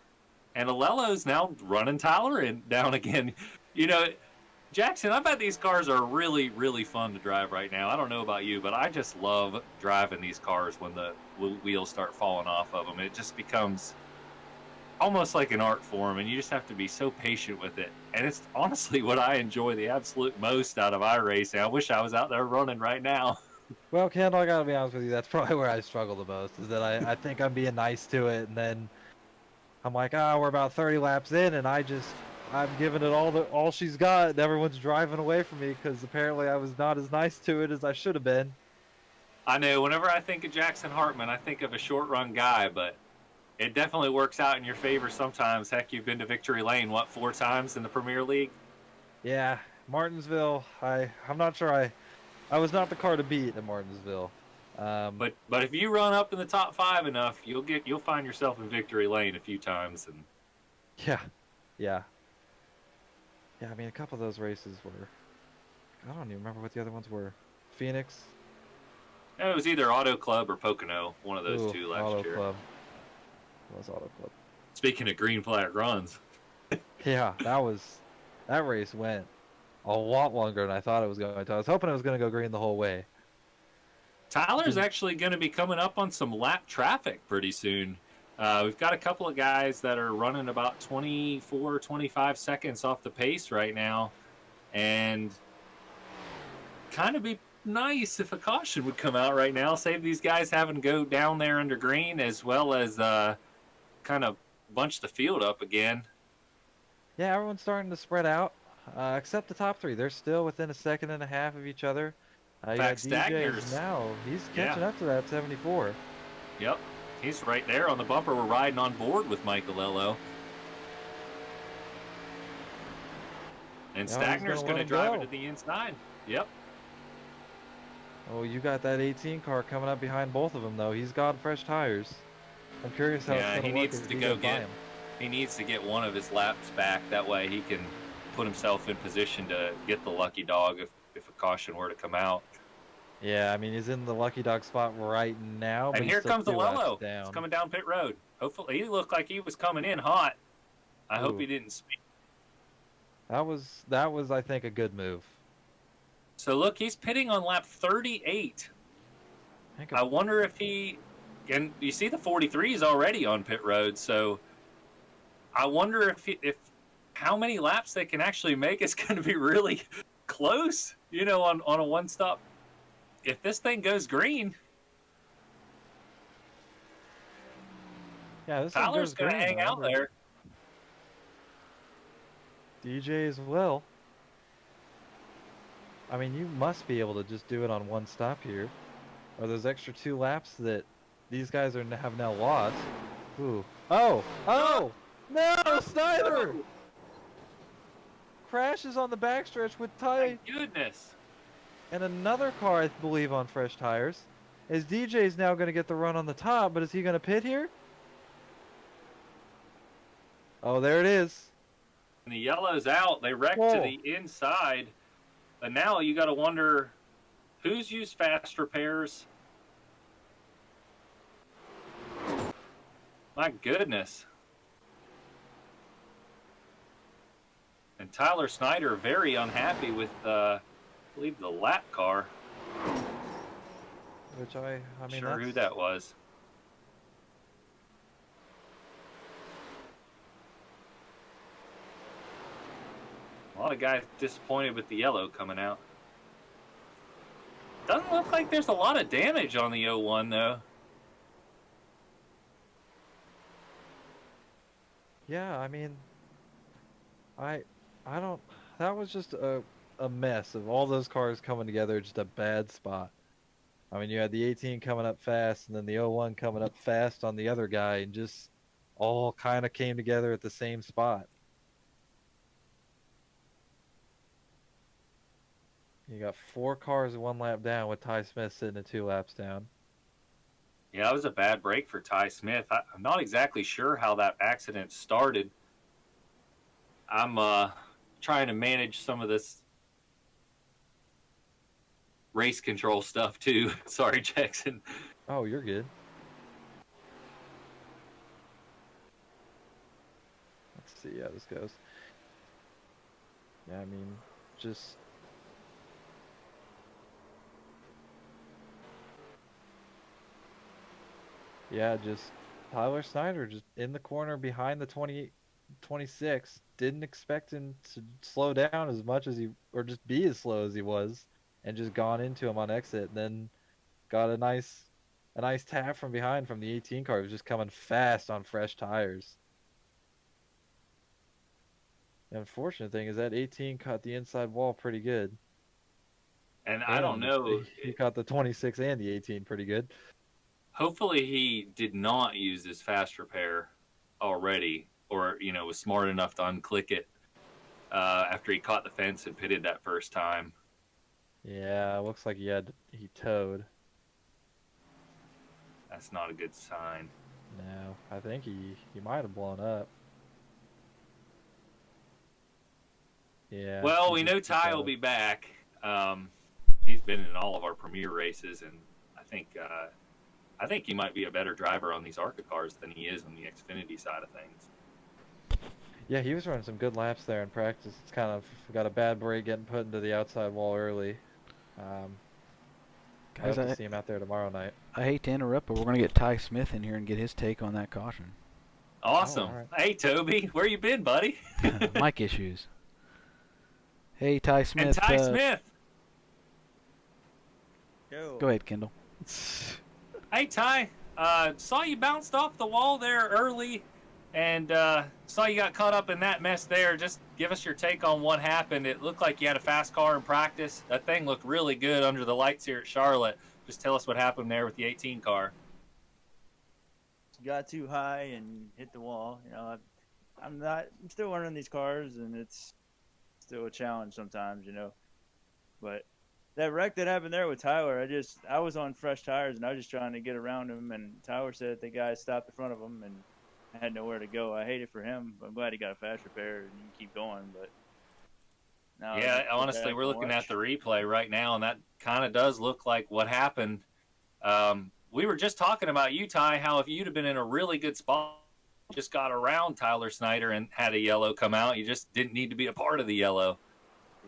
Speaker 2: And Alello's now running Tyler down again. You know, Jackson, I bet these cars are really, really fun to drive right now. I don't know about you, but I just love driving these cars when the wheels start falling off of them. It just becomes almost like an art form, and you just have to be so patient with it. And it's honestly what I enjoy the absolute most out of iRacing. I wish I was out there running right now.
Speaker 3: Well, Kendall, I gotta be honest with you. That's probably where I struggle the most. Is that I think I'm being nice to it, and then I'm like, we're about 30 laps in, and I'm giving it all she's got, and everyone's driving away from me because apparently I was not as nice to it as I should have been.
Speaker 2: I know. Whenever I think of Jackson Hartman, I think of a short run guy, but it definitely works out in your favor sometimes. Heck, you've been to victory lane, what, 4 times in the Premier League?
Speaker 3: Yeah, Martinsville. I'm not sure I was not the car to beat at Martinsville.
Speaker 2: But if you run up in the top 5 enough, you'll find yourself in victory lane a few times. And
Speaker 3: Yeah, yeah, yeah. I mean, a couple of those races were. I don't even remember what the other ones were. Phoenix.
Speaker 2: it was either Auto Club or Pocono, one of those
Speaker 3: Ooh,
Speaker 2: two last
Speaker 3: Auto
Speaker 2: year.
Speaker 3: Club. It was Auto Club.
Speaker 2: Speaking of green flag runs,
Speaker 3: Yeah, that race went a lot longer than I thought it was going to. I was hoping it was going to go green the whole way.
Speaker 2: Tyler's actually going to be coming up on some lap traffic pretty soon. We've got a couple of guys that are running about 24, 25 seconds off the pace right now. And kind of be nice if a caution would come out right now, save these guys having to go down there under green, as well as kind of bunch the field up again.
Speaker 3: Yeah, everyone's starting to spread out, except the top 3. They're still within a second and a half of each other.
Speaker 2: In
Speaker 3: You got
Speaker 2: fact,
Speaker 3: DJ
Speaker 2: Stagner's
Speaker 3: now. He's catching up to that 74.
Speaker 2: Yep, he's right there on the bumper. We're riding on board with Michelello. And Stagner's going to drive it to the inside. Yep.
Speaker 3: Oh, you got that 18 car coming up behind both of them, though. He's got fresh tires. I'm curious how it's going to work.
Speaker 2: He needs to get one of his laps back. That way he can put himself in position to get the lucky dog if a caution were to come out.
Speaker 3: Yeah, I mean, he's in the lucky dog spot right now.
Speaker 2: And here comes Alello. He's coming down pit road. Hopefully, he looked like he was coming in hot. I hope he didn't speed.
Speaker 3: That was, I think, a good move.
Speaker 2: So look, he's pitting on lap 38. I wonder if and you see the 43 is already on pit road. So I wonder if how many laps they can actually make is going to be really close. On a one stop. If this thing goes green,
Speaker 3: yeah,
Speaker 2: Tyler's going to hang out there.
Speaker 3: DJ as well. I mean, you must be able to just do it on one stop here. Or those extra 2 laps that these guys have now lost. Ooh. Oh! No! Snyder! Crashes on the backstretch with Ty.
Speaker 2: My goodness.
Speaker 3: And another car, I believe, on fresh tires. Is DJ's now going to get the run on the top, but is he going to pit here? Oh, there it is.
Speaker 2: And the yellow's out. They wrecked to the inside. And now you got to wonder who's used fast repairs. My goodness. And Tyler Snyder very unhappy with, I believe, the lap car.
Speaker 3: Which I mean,
Speaker 2: sure who that was. A lot of guys disappointed with the yellow coming out. Doesn't look like there's a lot of damage on the 01 though.
Speaker 3: Yeah, I mean, I don't. That was just a mess of all those cars coming together. Just a bad spot. I mean, you had the 18 coming up fast, and then the 01 coming up fast on the other guy, and just all kind of came together at the same spot. You got 4 cars 1 lap down with Ty Smith sitting at 2 laps down.
Speaker 2: Yeah, that was a bad break for Ty Smith. I'm not exactly sure how that accident started. I'm trying to manage some of this race control stuff too. Sorry, Jackson.
Speaker 3: Oh, you're good. Let's see how this goes. Yeah, I mean, just... Yeah, just Tyler Snyder just in the corner behind the 26. Didn't expect him to slow down as much as he, or just be as slow as he was, and just gone into him on exit. And then got a nice tap from behind from the 18 car. It was just coming fast on fresh tires. The unfortunate thing is that 18 caught the inside wall pretty good.
Speaker 2: And I don't
Speaker 3: And
Speaker 2: know.
Speaker 3: he caught the 26 and the 18 pretty good.
Speaker 2: Hopefully he did not use his fast repair already, or was smart enough to unclick it after he caught the fence and pitted that first time.
Speaker 3: Yeah, looks like he towed.
Speaker 2: That's not a good sign.
Speaker 3: No, I think he might have blown up. Yeah.
Speaker 2: Well,
Speaker 3: he
Speaker 2: we
Speaker 3: just
Speaker 2: know Ty will
Speaker 3: towed.
Speaker 2: be back. He's been in all of our premier races, and I think he might be a better driver on these Arca cars than he is on the Xfinity side of things.
Speaker 3: Yeah, he was running some good laps there in practice. It's kind of got a bad break getting put into the outside wall early. I hope
Speaker 1: Guys,
Speaker 3: to see him out there tomorrow night.
Speaker 1: I hate to interrupt, but we're going to get Ty Smith in here and get his take on that caution.
Speaker 2: Awesome.
Speaker 3: all right.
Speaker 2: Hey, Toby, where you been, buddy?
Speaker 1: Mic issues. Hey, Ty Smith.
Speaker 2: And Ty Smith.
Speaker 4: Yo.
Speaker 1: Go ahead, Kendall.
Speaker 2: Hey, Ty. Saw you bounced off the wall there early, and saw you got caught up in that mess there. Just give us your take on what happened. It looked like you had a fast car in practice. That thing looked really good under the lights here at Charlotte. Just tell us what happened there with the 18 car.
Speaker 4: Got too high and hit the wall. I'm still learning these cars, and it's still a challenge sometimes, But that wreck that happened there with Tyler, I was on fresh tires, and I was just trying to get around him, and Tyler said the guy stopped in front of him, and I had nowhere to go. I hate it for him, but I'm glad he got a fast repair and he can keep going. But now,
Speaker 2: Yeah, honestly, we're looking at the replay right now, and that kind of does look like what happened. We were just talking about you, Ty, how if you'd have been in a really good spot, just got around Tyler Snyder and had a yellow come out, you just didn't need to be a part of the yellow.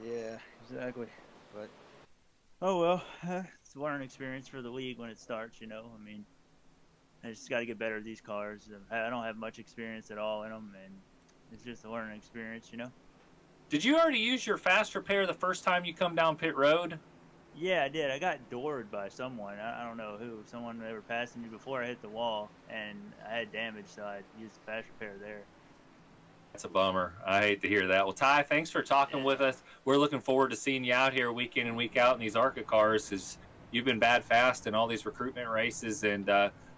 Speaker 4: Yeah, exactly. But oh well, it's a learning experience for the league when it starts. I mean, I just got to get better at these cars. I don't have much experience at all in them, and it's just a learning experience.
Speaker 2: Did you already use your fast repair the first time you come down pit road?
Speaker 4: Yeah, I did. I got doored by someone. I don't know who. Someone they were passing me before I hit the wall, and I had damage, so I used the fast repair there.
Speaker 2: That's a bummer. I hate to hear that. Well, Ty, thanks for talking with us. We're looking forward to seeing you out here week in and week out in these Arca cars, because you've been bad fast in all these recruitment races, and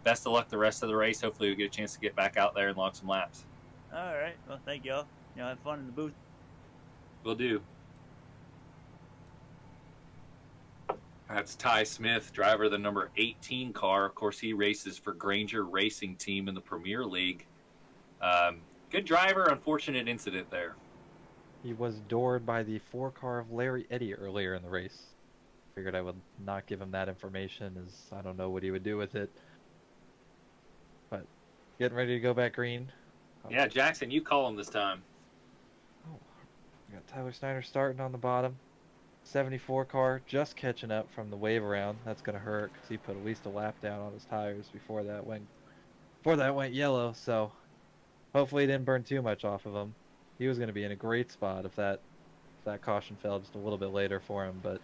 Speaker 2: best of luck the rest of the race. Hopefully we get a chance to get back out there and log some laps.
Speaker 4: All right. Well, thank y'all. Have fun in the booth.
Speaker 2: Will do. That's Ty Smith, driver of the number 18 car. Of course, he races for Granger Racing Team in the Premier League. Good driver, unfortunate incident there.
Speaker 3: He was doored by the 4 car of Larry Eddy earlier in the race. Figured I would not give him that information, as I don't know what he would do with it. But getting ready to go back green.
Speaker 2: Yeah, Jackson, you call him this time.
Speaker 3: Oh, we got Tyler Snyder starting on the bottom. 74 car just catching up from the wave around. That's gonna hurt because he put at least a lap down on his tires before that went yellow. So hopefully he didn't burn too much off of him. He was gonna be in a great spot if that caution fell just a little bit later for him, but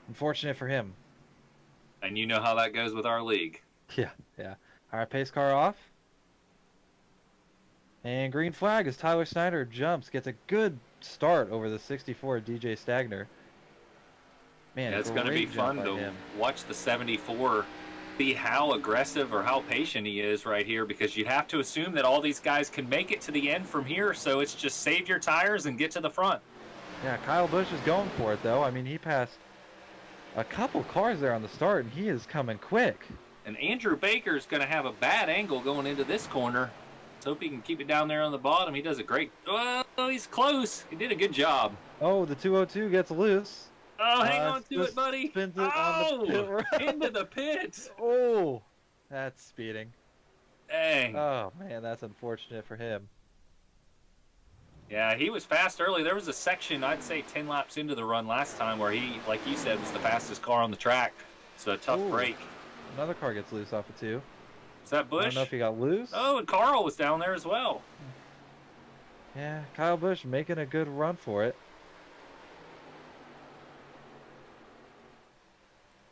Speaker 3: unfortunate for him.
Speaker 2: And you know how that goes with our league.
Speaker 3: Yeah. All right, pace car off. And green flag as Tyler Snyder jumps, gets a good start over the 64 DJ Stagner. Man,
Speaker 2: Yeah, it's going to be
Speaker 3: great jump
Speaker 2: fun
Speaker 3: by
Speaker 2: to
Speaker 3: him.
Speaker 2: watch the 74 see how aggressive or how patient he is right here, because you have to assume that all these guys can make it to the end from here, so it's just save your tires and get to the front.
Speaker 3: Yeah, Kyle Busch is going for it, though. I mean, he passed a couple cars there on the start, and he is coming quick.
Speaker 2: And Andrew Baker's going to have a bad angle going into this corner. Let's hope he can keep it down there on the bottom. He does a great... Oh, he's close. He did a good job.
Speaker 3: Oh, the 202 gets loose.
Speaker 2: Oh, hang on to it, buddy.
Speaker 3: Spins it on the pit road.
Speaker 2: Into the pits.
Speaker 3: Oh, that's speeding.
Speaker 2: Dang.
Speaker 3: Oh, man, that's unfortunate for him.
Speaker 2: Yeah, he was fast early. There was a section, I'd say 10 laps into the run last time, where he, like you said, was the fastest car on the track. So a tough
Speaker 3: Ooh.
Speaker 2: break.
Speaker 3: Another car gets loose off of 2.
Speaker 2: Is that
Speaker 3: I
Speaker 2: Busch?
Speaker 3: don't know if he got loose.
Speaker 2: Oh, and Carl was down there as well.
Speaker 3: Yeah, Kyle Busch making a good run for it.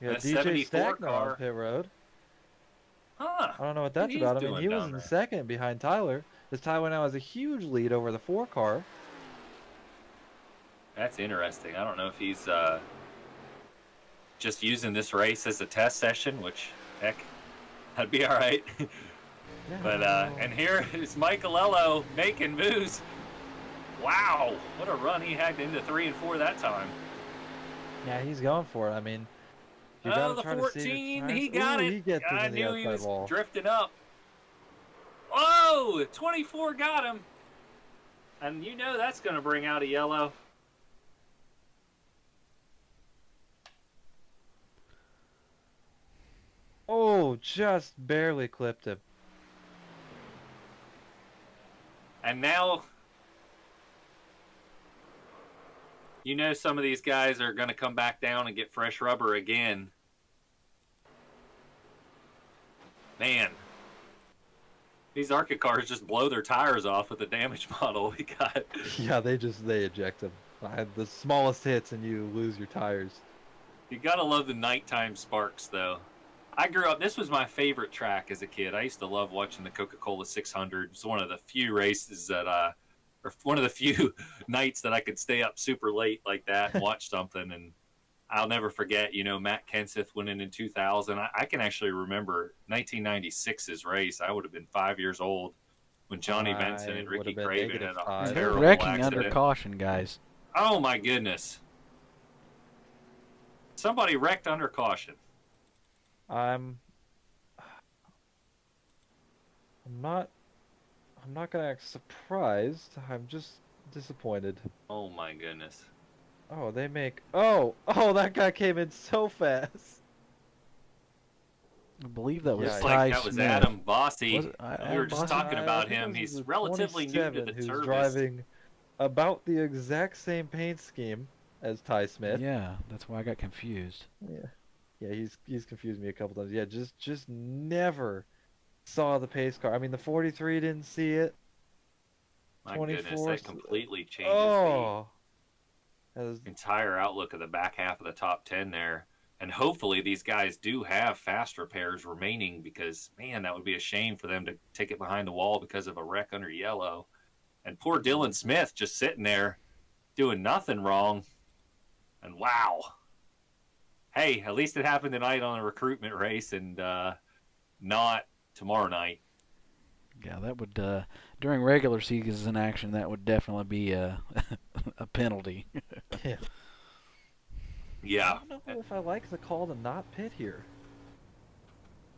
Speaker 3: You got
Speaker 2: That
Speaker 3: DJ
Speaker 2: 74
Speaker 3: Stagner
Speaker 2: car.
Speaker 3: on pit road.
Speaker 2: Huh.
Speaker 3: I don't know what that's
Speaker 2: What he's
Speaker 3: about. I mean,
Speaker 2: doing
Speaker 3: he was
Speaker 2: down
Speaker 3: in
Speaker 2: there.
Speaker 3: second behind Tyler. This Taiwan now has a huge lead over the 4 car.
Speaker 2: That's interesting. I don't know if he's just using this race as a test session, which, heck, that'd be all right. But and here is Michelello making moves. Wow, what a run he had into 3 and 4 that time.
Speaker 3: Yeah, he's going for it. I mean, you gotta
Speaker 2: The
Speaker 3: try to save your
Speaker 2: 14,
Speaker 3: tires.
Speaker 2: he got
Speaker 3: Ooh,
Speaker 2: it.
Speaker 3: He gets
Speaker 2: I
Speaker 3: into the
Speaker 2: knew he
Speaker 3: outside
Speaker 2: was
Speaker 3: wall.
Speaker 2: drifting up. Oh, 24 got him. And you know that's going to bring out a yellow.
Speaker 3: Oh, just barely clipped him.
Speaker 2: And now, you know some of these guys are going to come back down and get fresh rubber again. Man, these Arca cars just blow their tires off with the damage model we got.
Speaker 3: Yeah, they eject him. The smallest hits and you lose your tires.
Speaker 2: You got to love the nighttime sparks, though. I grew up, this was my favorite track as a kid. I used to love watching the Coca-Cola 600. It's one of the few races that, or one of the few nights that I could stay up super late like that and watch something. And I'll never forget, you know, Matt Kenseth winning in 2000. I can actually remember 1996's race. I would have been 5 years old when Johnny Benson and Ricky Craven had a
Speaker 1: They're
Speaker 2: terrible
Speaker 1: wrecking
Speaker 2: accident.
Speaker 1: under caution, guys.
Speaker 2: Oh, my goodness. Somebody wrecked under caution.
Speaker 3: I'm not gonna act surprised. I'm just disappointed.
Speaker 2: Oh, my goodness.
Speaker 3: Oh, they make. Oh, that guy came in so fast.
Speaker 1: I believe that was
Speaker 3: Yeah,
Speaker 2: Looks
Speaker 1: Ty
Speaker 2: like that was
Speaker 1: Smith.
Speaker 2: Adam Bossy.
Speaker 1: Was it
Speaker 2: We
Speaker 1: Adam
Speaker 2: were just
Speaker 1: Bossy?
Speaker 2: talking about
Speaker 3: I think
Speaker 2: him.
Speaker 3: this
Speaker 2: He's
Speaker 3: is
Speaker 2: relatively new to
Speaker 3: 27
Speaker 2: the
Speaker 3: who's
Speaker 2: service.
Speaker 3: driving about the exact same paint scheme as Ty Smith.
Speaker 1: Yeah, that's why I got confused.
Speaker 3: Yeah, he's confused me a couple times. Yeah, just never saw the pace car. I mean, the 43 didn't see it.
Speaker 2: My goodness,
Speaker 3: 24
Speaker 2: that completely changes
Speaker 3: Oh, that was,
Speaker 2: the entire outlook of the back half of the top 10 there. And hopefully these guys do have fast repairs remaining because, man, that would be a shame for them to take it behind the wall because of a wreck under yellow. And poor Dylan Smith just sitting there doing nothing wrong. And wow. Hey, at least it happened tonight on a recruitment race and not tomorrow night.
Speaker 1: Yeah, that would during regular season action that would definitely be a a penalty.
Speaker 3: yeah.
Speaker 2: Yeah.
Speaker 3: I don't know if I like the call to not pit here.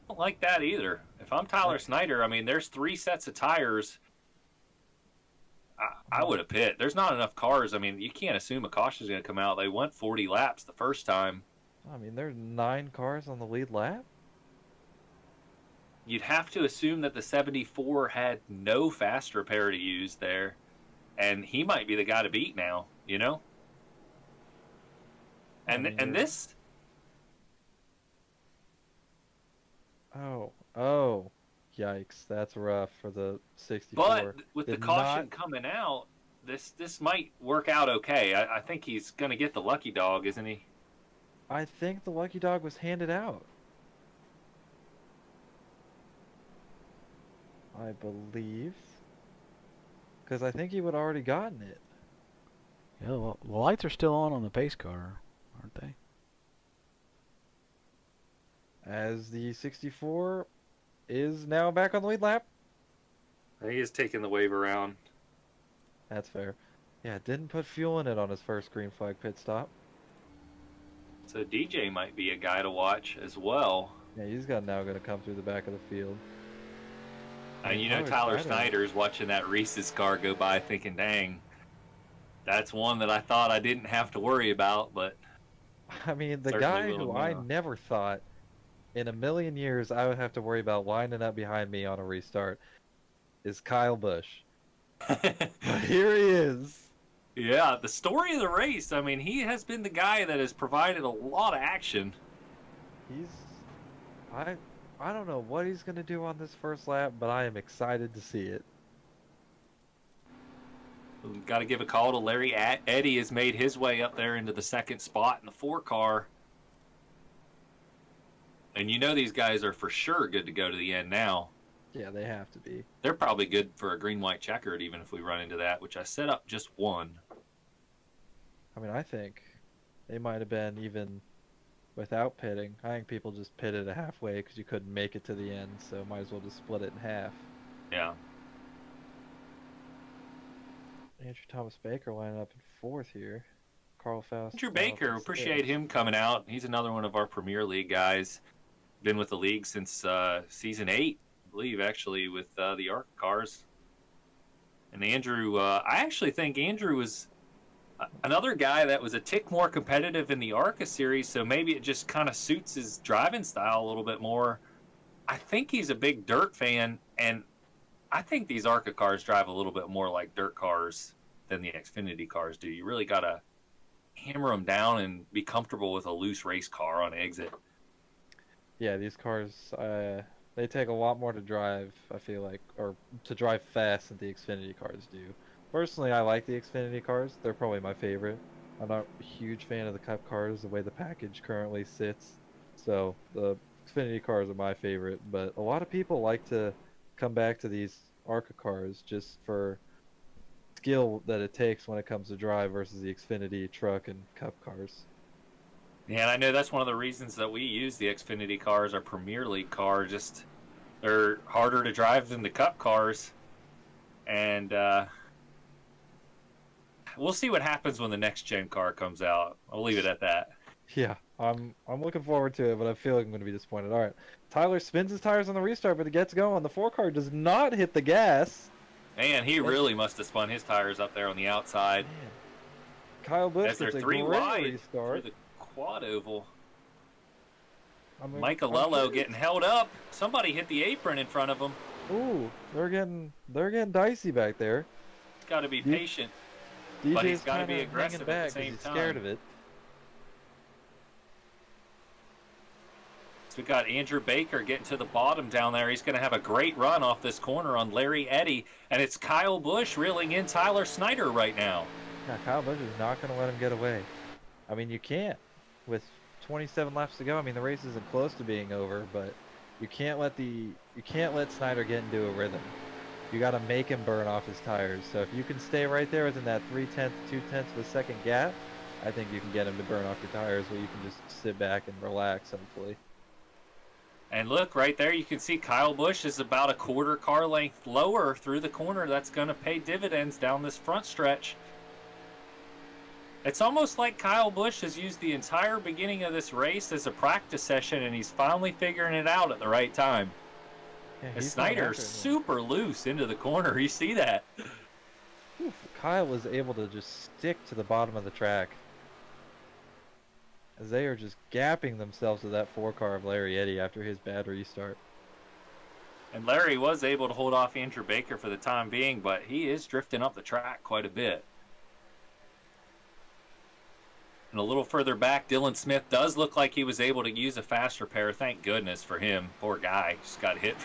Speaker 2: I don't like that either. If I'm Tyler Snyder, I mean, there's 3 sets of tires. I would have pit. There's not enough cars. I mean, you can't assume a caution is going to come out. They went 40 laps the first time.
Speaker 3: I mean, there's 9 cars on the lead lap.
Speaker 2: You'd have to assume that the 74 had no fast repair to use there, and he might be the guy to beat now, you know? And this...
Speaker 3: Oh, yikes, that's rough for the 64.
Speaker 2: But with the caution coming out, this might work out okay. I think he's going to get the lucky dog, isn't he?
Speaker 3: I think the lucky dog was handed out. I believe. Because I think he would already gotten it.
Speaker 1: Yeah, well, the lights are still on the pace car, aren't they?
Speaker 3: As the 64 is now back on the lead lap.
Speaker 2: He is taking the wave around.
Speaker 3: That's fair. Yeah, didn't put fuel in it on his first green flag pit stop.
Speaker 2: So DJ might be a guy to watch as well.
Speaker 3: Yeah, he's now going to come through the back of the field.
Speaker 2: And you know, Tyler Snyder's watching that Reese's car go by thinking, dang, that's one that I thought I didn't have to worry about, but...
Speaker 3: I mean, the
Speaker 2: certainly
Speaker 3: guy
Speaker 2: will
Speaker 3: who I
Speaker 2: now.
Speaker 3: never thought in a million years I would have to worry about lining up behind me on a restart is Kyle Busch. But here he is.
Speaker 2: Yeah, the story of the race, I mean, he has been the guy that has provided a lot of action.
Speaker 3: I don't know what he's going to do on this first lap, but I am excited to see it.
Speaker 2: We've got to give a call to Larry. Eddie has made his way up there into the second spot in the 4 car. And you know these guys are for sure good to go to the end now.
Speaker 3: Yeah, they have to be.
Speaker 2: They're probably good for a green-white checkered, even if we run into that, which I set up just one.
Speaker 3: I mean, I think they might have been even without pitting. I think people just pitted it halfway because you couldn't make it to the end, so might as well just split it in half.
Speaker 2: Yeah.
Speaker 3: Andrew Thomas Baker lining up in fourth here. Carl Faust.
Speaker 2: Andrew Baker, appreciate him coming out. He's another one of our Premier League guys. Been with the league since season 8, I believe, actually, with the Arca cars. And Andrew, I actually think Andrew was another guy that was a tick more competitive in the Arca series, so maybe it just kind of suits his driving style a little bit more. I think he's a big dirt fan, and I think these Arca cars drive a little bit more like dirt cars than the Xfinity cars do. You really got to hammer them down and be comfortable with a loose race car on exit.
Speaker 3: Yeah, these cars, they take a lot more to drive, I feel like, or to drive fast than the Xfinity cars do. Personally, I like the Xfinity cars. They're probably my favorite. I'm not a huge fan of the Cup cars, the way the package currently sits. So the Xfinity cars are my favorite, but a lot of people like to come back to these Arca cars just for skill that it takes when it comes to drive versus the Xfinity truck and Cup cars.
Speaker 2: Yeah, and I know that's one of the reasons that we use the Xfinity cars, our Premier League car. Just they're harder to drive than the Cup cars, and we'll see what happens when the next gen car comes out. I'll leave it at that.
Speaker 3: Yeah, I'm looking forward to it, but I feel like I'm going to be disappointed. All right, Tyler spins his tires on the restart, but it gets going. The 4 car does not hit the gas.
Speaker 2: Man, he really must have spun his tires up there on the outside.
Speaker 3: Man. Kyle Busch
Speaker 2: As they're
Speaker 3: gets a
Speaker 2: 3
Speaker 3: great
Speaker 2: wide
Speaker 3: restart.
Speaker 2: through the quad oval.
Speaker 3: I mean,
Speaker 2: Michelello getting held up. Somebody hit the apron in front of him.
Speaker 3: Ooh, they're getting dicey back there.
Speaker 2: Got to be
Speaker 3: D-
Speaker 2: patient. But he's
Speaker 3: DJ's
Speaker 2: gotta be
Speaker 3: kinda
Speaker 2: aggressive
Speaker 3: hanging
Speaker 2: at
Speaker 3: back
Speaker 2: the
Speaker 3: 'cause
Speaker 2: same
Speaker 3: he's scared
Speaker 2: time.
Speaker 3: of it.
Speaker 2: So we got Andrew Baker getting to the bottom down there. He's going to have a great run off this corner on Larry Eddy. And it's Kyle Busch reeling in Tyler Snyder right now.
Speaker 3: Yeah, Kyle Busch is not going to let him get away. I mean, you can't. With 27 laps to go, I mean, the race isn't close to being over, but you can't let Snyder get into a rhythm. You got to make him burn off his tires. So if you can stay right there within that 0.3, 0.2 of a second gap, I think you can get him to burn off your tires where you can just sit back and relax, hopefully.
Speaker 2: And look, right there, you can see Kyle Busch is about a quarter car length lower through the corner. That's going to pay dividends down this front stretch. It's almost like Kyle Busch has used the entire beginning of this race as a practice session, and he's finally figuring it out at the right time.
Speaker 3: Yeah,
Speaker 2: And
Speaker 3: he's not
Speaker 2: Snyder's
Speaker 3: after him.
Speaker 2: super loose into the corner. You see that?
Speaker 3: Oof, Kyle was able to just stick to the bottom of the track. As they are just gapping themselves to that 4 car of Larry Eddy after his bad restart.
Speaker 2: And Larry was able to hold off Andrew Baker for the time being, but he is drifting up the track quite a bit. And a little further back, Dylan Smith does look like he was able to use a fast repair. Thank goodness for him. Poor guy, just got hit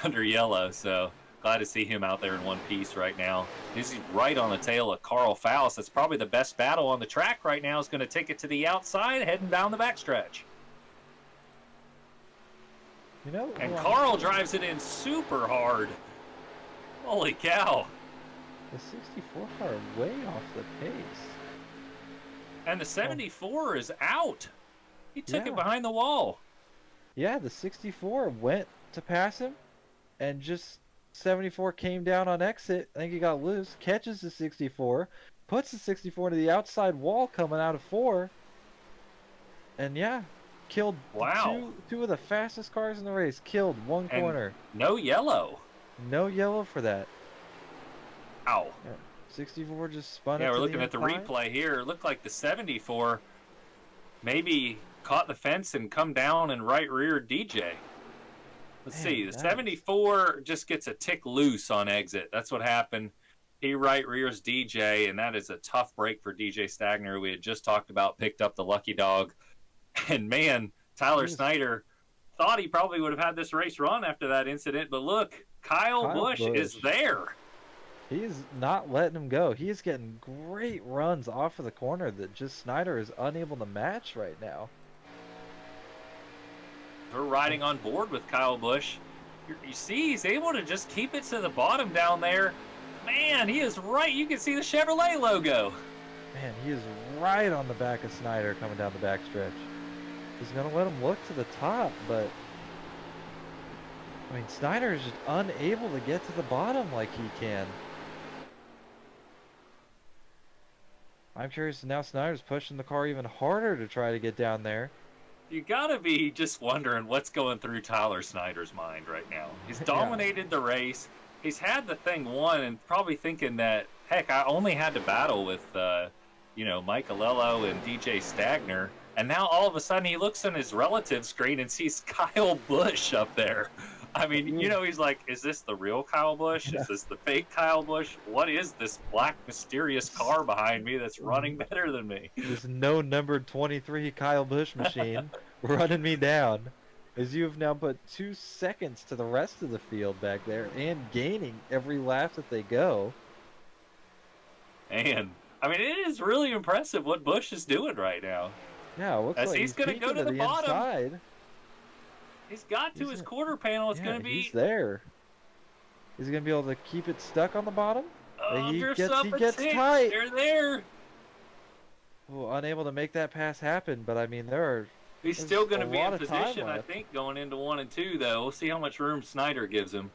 Speaker 2: under yellow, so glad to see him out there in one piece right now. He's right on the tail of Carl Faust. That's probably the best battle on the track right now. Is going to take it to the outside, heading down the backstretch.
Speaker 3: You know,
Speaker 2: And Carl drives it in super hard. Holy cow.
Speaker 3: the 64 car way off the pace.
Speaker 2: And the 74 is out. He took
Speaker 3: Yeah.
Speaker 2: it behind the wall.
Speaker 3: Yeah, the 64 went to pass him, and just 74 came down on exit. I think he got loose, catches the 64, puts the 64 to the outside wall coming out of 4, and yeah, killed
Speaker 2: Wow.
Speaker 3: two of the fastest cars in the race. Killed one
Speaker 2: And
Speaker 3: corner.
Speaker 2: no yellow.
Speaker 3: No yellow for that.
Speaker 2: Ow.
Speaker 3: 64 just spun it
Speaker 2: Yeah, we're
Speaker 3: to
Speaker 2: looking at the
Speaker 3: inside.
Speaker 2: replay here. It looked like the 74 maybe caught the fence and come down and right rear DJ. Let's
Speaker 3: Man,
Speaker 2: see. The
Speaker 3: that is-
Speaker 2: 74 just gets a tick loose on exit. That's what happened. He right rears DJ, and that is a tough break for DJ Stagner. We had just talked about, picked up the lucky dog. And man, Tyler
Speaker 3: Jeez.
Speaker 2: Snyder thought he probably would have had this race run after that incident, but look, Kyle Busch is
Speaker 3: Busch.
Speaker 2: there.
Speaker 3: He is not letting him go. He is getting great runs off of the corner that just Snyder is unable to match right now.
Speaker 2: We're riding on board with Kyle Busch You see, he's able to just keep it to the bottom down there. Man, he is right. You can see the Chevrolet logo.
Speaker 3: Man, he is right on the back of Snyder coming down the backstretch. He's going to let him look to the top, but I mean, Snyder is just unable to get to the bottom like he can. I'm curious, now Snyder's pushing the car even harder to try to get down there.
Speaker 2: You gotta be just wondering what's going through Tyler Snyder's mind right now. He's dominated the race. He's had the thing won and probably thinking that, heck, I only had to battle with, Mike Alello and DJ Stagner. And now all of a sudden he looks on his relative screen and sees Kyle Busch up there. I mean, he's like, is this the real Kyle Busch? Is this the fake Kyle Busch? What is this black mysterious car behind me that's running better than me?
Speaker 3: This no numbered 23 Kyle Busch machine running me down, as you've now put 2 seconds to the rest of the field back there and gaining every lap that they go.
Speaker 2: And I mean, it is really impressive what Busch is doing right now.
Speaker 3: Yeah, it looks
Speaker 2: As
Speaker 3: like
Speaker 2: he's going to go to the bottom.
Speaker 3: Inside.
Speaker 2: He's got to his quarter panel. It's going to be.
Speaker 3: He's there. Is he going to be able to keep it stuck on the bottom? He gets tight.
Speaker 2: They're there.
Speaker 3: Well, unable to make that pass happen, but I mean,
Speaker 2: He's still going to be in position, I think, going into 1 and 2, though. We'll see how much room Snyder gives him.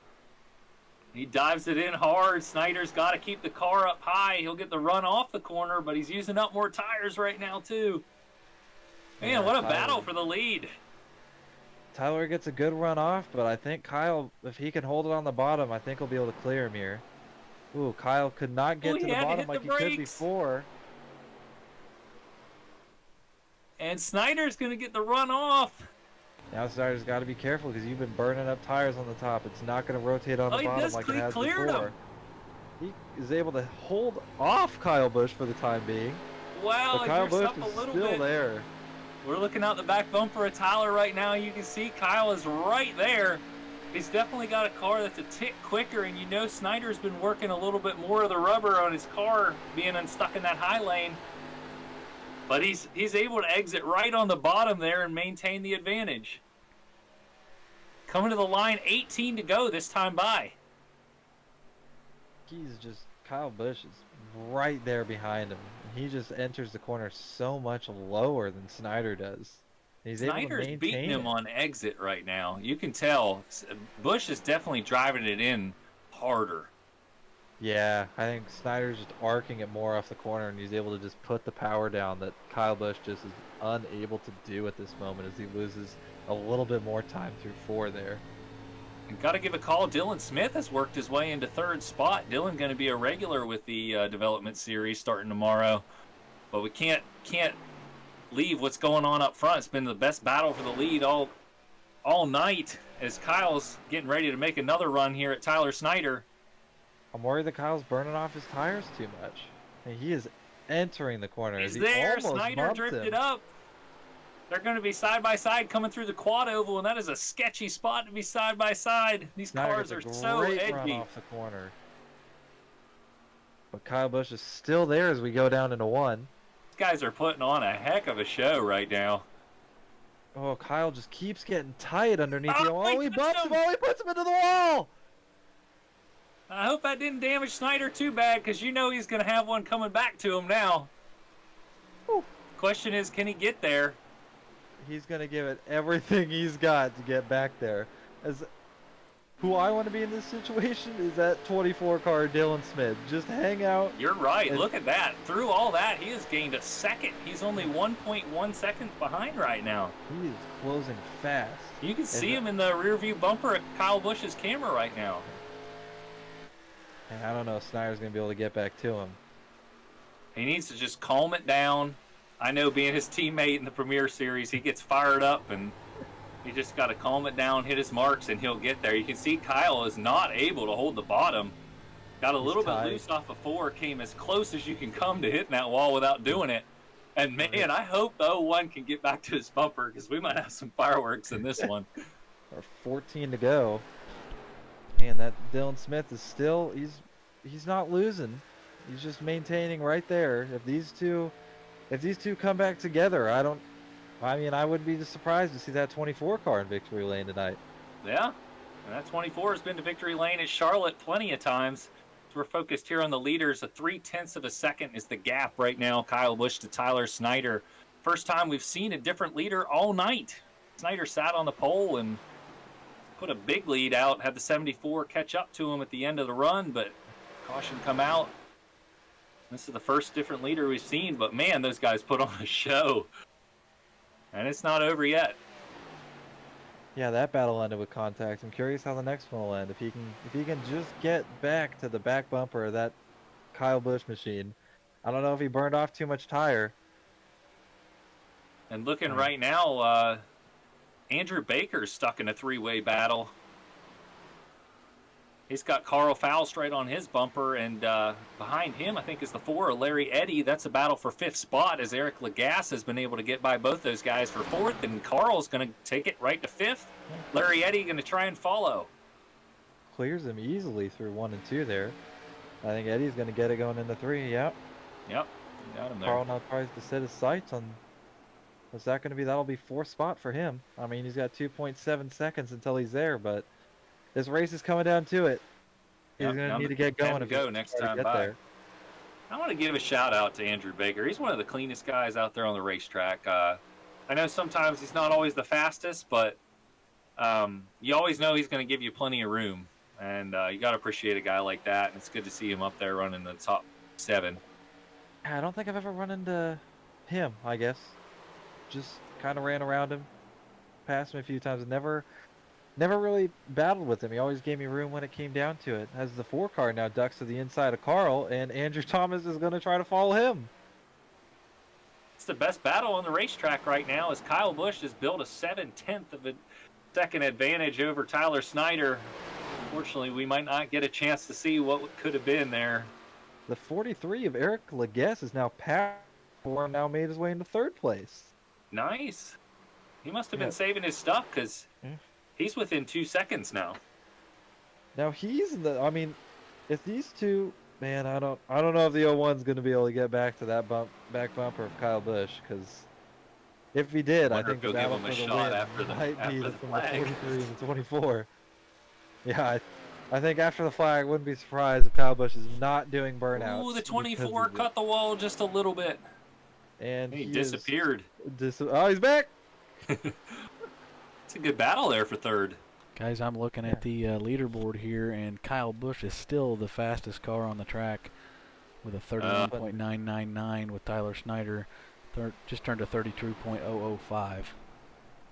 Speaker 2: He dives it in hard. Snyder's got to keep the car up high. He'll get the run off the corner, but he's using up more tires right now, too. Man, what a battle for the lead.
Speaker 3: Tyler gets a good run off, but I think Kyle, if he can hold it on the bottom, I think he'll be able to clear him here. Ooh, Kyle could not get to the bottom like he could before.
Speaker 2: And Snyder's going to get the run off.
Speaker 3: Now Snyder's got to be careful because you've been burning up tires on the top. It's not going to rotate on the bottom like it has before. He is able to hold off Kyle Busch for the time being.
Speaker 2: Wow,
Speaker 3: but Kyle Busch is still there.
Speaker 2: We're looking out the back bumper of Tyler right now. You can see Kyle is right there. He's definitely got a car that's a tick quicker, and you know Snyder's been working a little bit more of the rubber on his car, being unstuck in that high lane. But he's able to exit right on the bottom there and maintain the advantage. Coming to the line, 18 to go this time by.
Speaker 3: Kyle Busch is right there behind him. He just enters the corner so much lower than Snyder does.
Speaker 2: Snyder's beating him on exit right now. You can tell Busch is definitely driving it in harder.
Speaker 3: Yeah, I think Snyder's just arcing it more off the corner, and he's able to just put the power down that Kyle Busch just is unable to do at this moment as he loses a little bit more time through 4 there.
Speaker 2: And got to give a call. Dylan Smith has worked his way into 3rd spot. Dylan going to be a regular with the development series starting tomorrow. But we can't leave what's going on up front. It's been the best battle for the lead all night as Kyle's getting ready to make another run here at Tyler Snyder.
Speaker 3: I'm worried that Kyle's burning off his tires too much. And he is entering the corner.
Speaker 2: He's there. Snyder drifted up. They're going to be side by side coming through the quad oval, and that is a sketchy spot to be side by side. These cars are so edgy.
Speaker 3: Run off the corner. But Kyle Busch is still there as we go down into 1.
Speaker 2: These guys are putting on a heck of a show right now.
Speaker 3: Oh, Kyle just keeps getting tight underneath the wall. Oh, he bumps him. Oh, he puts him into the wall.
Speaker 2: I hope that didn't damage Snyder too bad, because you know he's going to have one coming back to him now.
Speaker 3: Whew.
Speaker 2: Question is, can he get there?
Speaker 3: He's going to give it everything he's got to get back there. Who I want to be in this situation is that 24 car Dylan Smith. Just hang out.
Speaker 2: You're right. Look at that. Through all that, he has gained a second. He's only 1.1 seconds behind right now.
Speaker 3: He is closing fast.
Speaker 2: You can see him in the rear view bumper at Kyle Busch's camera right now.
Speaker 3: And I don't know if Snyder's going to be able to get back to him.
Speaker 2: He needs to just calm it down. I know being his teammate in the Premier Series, he gets fired up, and he just got to calm it down, hit his marks, and he'll get there. You can see Kyle is not able to hold the bottom. Got a little bit loose off of 4, came as close as you can come to hitting that wall without doing it. And, man, I hope the 01 can get back to his bumper because we might have some fireworks in this one.
Speaker 3: Or 14 to go. And that Dylan Smith is still, he's not losing. He's just maintaining right there. If these two come back together, I wouldn't be surprised to see that 24 car in victory lane tonight.
Speaker 2: Yeah. And that 24 has been to victory lane at Charlotte plenty of times. We're focused here on the leaders. A 0.3 of a second is the gap right now. Kyle Busch to Tyler Snyder. First time we've seen a different leader all night. Snyder sat on the pole and put a big lead out. Had the 74 catch up to him at the end of the run, but caution come out. This is the first different leader we've seen, but man, those guys put on a show. And it's not over yet.
Speaker 3: Yeah, that battle ended with contact. I'm curious how the next one will end. If he can just get back to the back bumper of that Kyle Busch machine. I don't know if he burned off too much tire.
Speaker 2: And looking right now, Andrew Baker's stuck in a three-way battle. He's got Carl Faust right on his bumper, and behind him, I think, is the 4, Larry Eddy. That's a battle for 5th spot, as Eric Lagasse has been able to get by both those guys for 4th, and Carl's going to take it right to 5th. Larry Eddy going to try and follow.
Speaker 3: Clears him easily through 1 and 2 there. I think Eddie's going to get it going into 3, yep.
Speaker 2: Yep, got him there.
Speaker 3: Carl now tries to set his sights on... What's that going to be? That'll be 4th spot for him. I mean, he's got 2.7 seconds until he's there, but... This race is coming down to it. He's going to need to get going if he's
Speaker 2: next time by. There. I want to give a shout out to Andrew Baker. He's one of the cleanest guys out there on the racetrack. I know sometimes he's not always the fastest, but you always know he's going to give you plenty of room. And you got to appreciate a guy like that. And it's good to see him up there running the top 7.
Speaker 3: I don't think I've ever run into him, I guess. Just kind of ran around him. Passed him a few times. Never really battled with him. He always gave me room when it came down to it. As the 4 car now ducks to the inside of Carl, and Andrew Thomas is going to try to follow him.
Speaker 2: It's the best battle on the racetrack right now, as Kyle Busch has built a 7/10 of a second advantage over Tyler Snyder. Unfortunately, we might not get a chance to see what could have been there.
Speaker 3: The 43 of Eric Lagasse is now passed and now made his way into 3rd place.
Speaker 2: Nice. He must have been saving his stuff, because... He's within 2 seconds now.
Speaker 3: Now he's in the. I mean, if these two, man, I don't know if the 01's going to be able to get back to that back bumper of Kyle Busch, because if he did, I think the battle for the win might be from the 43 and the 24. Yeah, I think after the flag, I wouldn't be surprised if Kyle Busch is not doing burnouts.
Speaker 2: Ooh, the 24 cut the wall just a little bit.
Speaker 3: And
Speaker 2: he disappeared.
Speaker 3: Oh, he's back.
Speaker 2: It's a good battle there for 3rd.
Speaker 1: Guys, I'm looking at the leaderboard here, and Kyle Busch is still the fastest car on the track with a 31.999 with Tyler Snyder. Just turned to 32.005.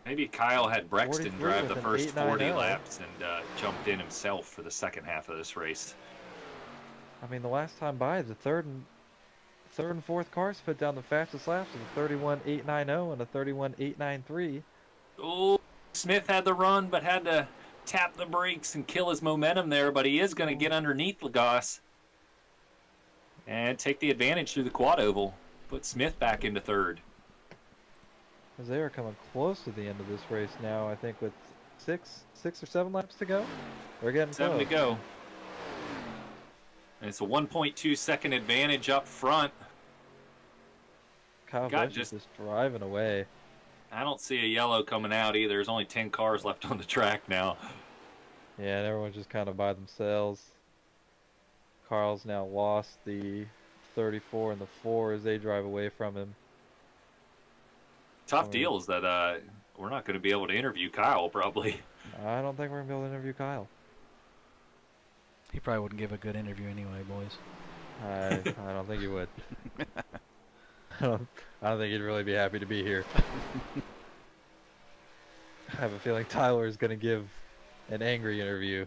Speaker 2: Maybe Kyle had Brexton drive the first 40 laps and jumped in himself for the second half of this race.
Speaker 3: I mean, the last time by, the third and fourth cars put down the fastest laps with a 31.890 and a 31.893.
Speaker 2: Oh, Smith had the run, but had to tap the brakes and kill his momentum there. But he is going to get underneath Lagasse and take the advantage through the quad oval. Put Smith back into 3rd.
Speaker 3: As they are coming close to the end of this race now, I think with six or 7 laps to go. They're getting
Speaker 2: 7
Speaker 3: close.
Speaker 2: to go. And it's a 1.2 second advantage up front.
Speaker 3: Kyle Busch is just driving away.
Speaker 2: I don't see a yellow coming out either. There's only 10 cars left on the track now.
Speaker 3: Yeah, and everyone's just kind of by themselves. Carl's now lost the 34 and the 4 as they drive away from him.
Speaker 2: Tough deal is that we're not going to be able to interview Kyle, probably.
Speaker 3: I don't think we're going to be able to interview Kyle.
Speaker 1: He probably wouldn't give a good interview anyway, boys.
Speaker 3: I don't think he would. I don't think he'd really be happy to be here. I have a feeling Tyler is going to give an angry interview.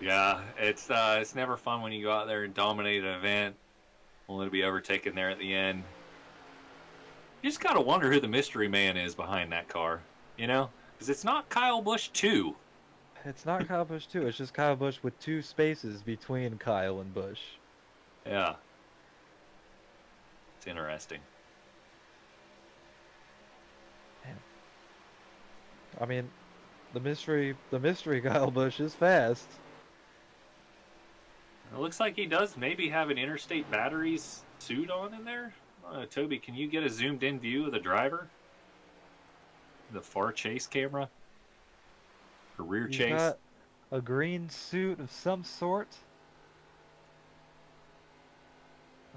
Speaker 2: Yeah, it's never fun when you go out there and dominate an event, only to be overtaken there at the end. You just gotta wonder who the mystery man is behind that car, you know? Because it's not Kyle Busch 2.
Speaker 3: It's not Kyle Busch 2. It's just Kyle Busch with 2 spaces between Kyle and Busch.
Speaker 2: Yeah. It's interesting.
Speaker 3: I mean, the mystery Kyle Busch is fast.
Speaker 2: It looks like he does maybe have an Interstate Batteries suit on in there. Toby, can you get a zoomed in view of the driver? The far chase camera? Or rear
Speaker 3: He's
Speaker 2: chase.
Speaker 3: got a green suit of some sort.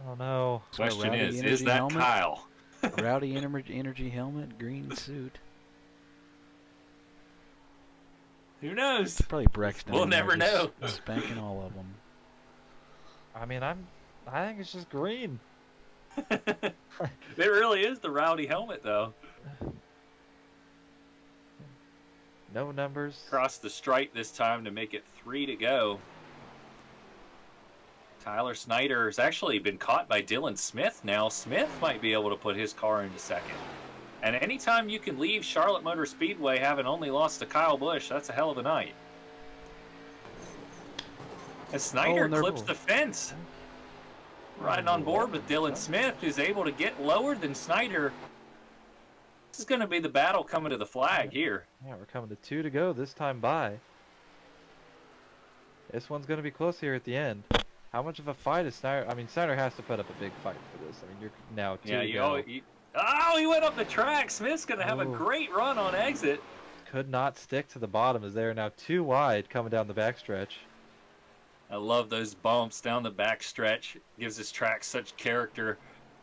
Speaker 3: Oh no.
Speaker 2: Question
Speaker 1: Rowdy
Speaker 2: is
Speaker 1: Energy
Speaker 2: that
Speaker 1: helmet?
Speaker 2: Kyle?
Speaker 1: Rowdy Energy helmet, green suit.
Speaker 2: Who knows?
Speaker 1: Probably Breck's down
Speaker 2: We'll
Speaker 1: there
Speaker 2: never
Speaker 1: just
Speaker 2: know.
Speaker 1: Spanking all of them.
Speaker 3: I mean, I think it's just green.
Speaker 2: It really is the Rowdy helmet, though.
Speaker 3: No numbers.
Speaker 2: Cross the stripe this time to make it 3 to go. Tyler Snyder has actually been caught by Dylan Smith now. Smith might be able to put his car into second. And anytime you can leave Charlotte Motor Speedway having only lost to Kyle Busch, that's a hell of a night. And Snyder
Speaker 1: and they're-
Speaker 2: clips the fence. Riding on board with Dylan Smith, who's able to get lower than Snyder. This is going to be the battle coming to the flag here.
Speaker 3: Yeah, we're coming to 2 to go this time by. This one's going to be close here at the end. How much of a fight is Snyder? I mean, Snyder has to put up a big fight for this. I mean, you're now 2
Speaker 2: Yeah,
Speaker 3: to go.
Speaker 2: he went up the track. Smith's going to have a
Speaker 3: Ooh.
Speaker 2: great run on exit.
Speaker 3: Could not stick to the bottom as they are now 2 wide coming down the backstretch.
Speaker 2: I love those bumps down the backstretch. Gives this track such character.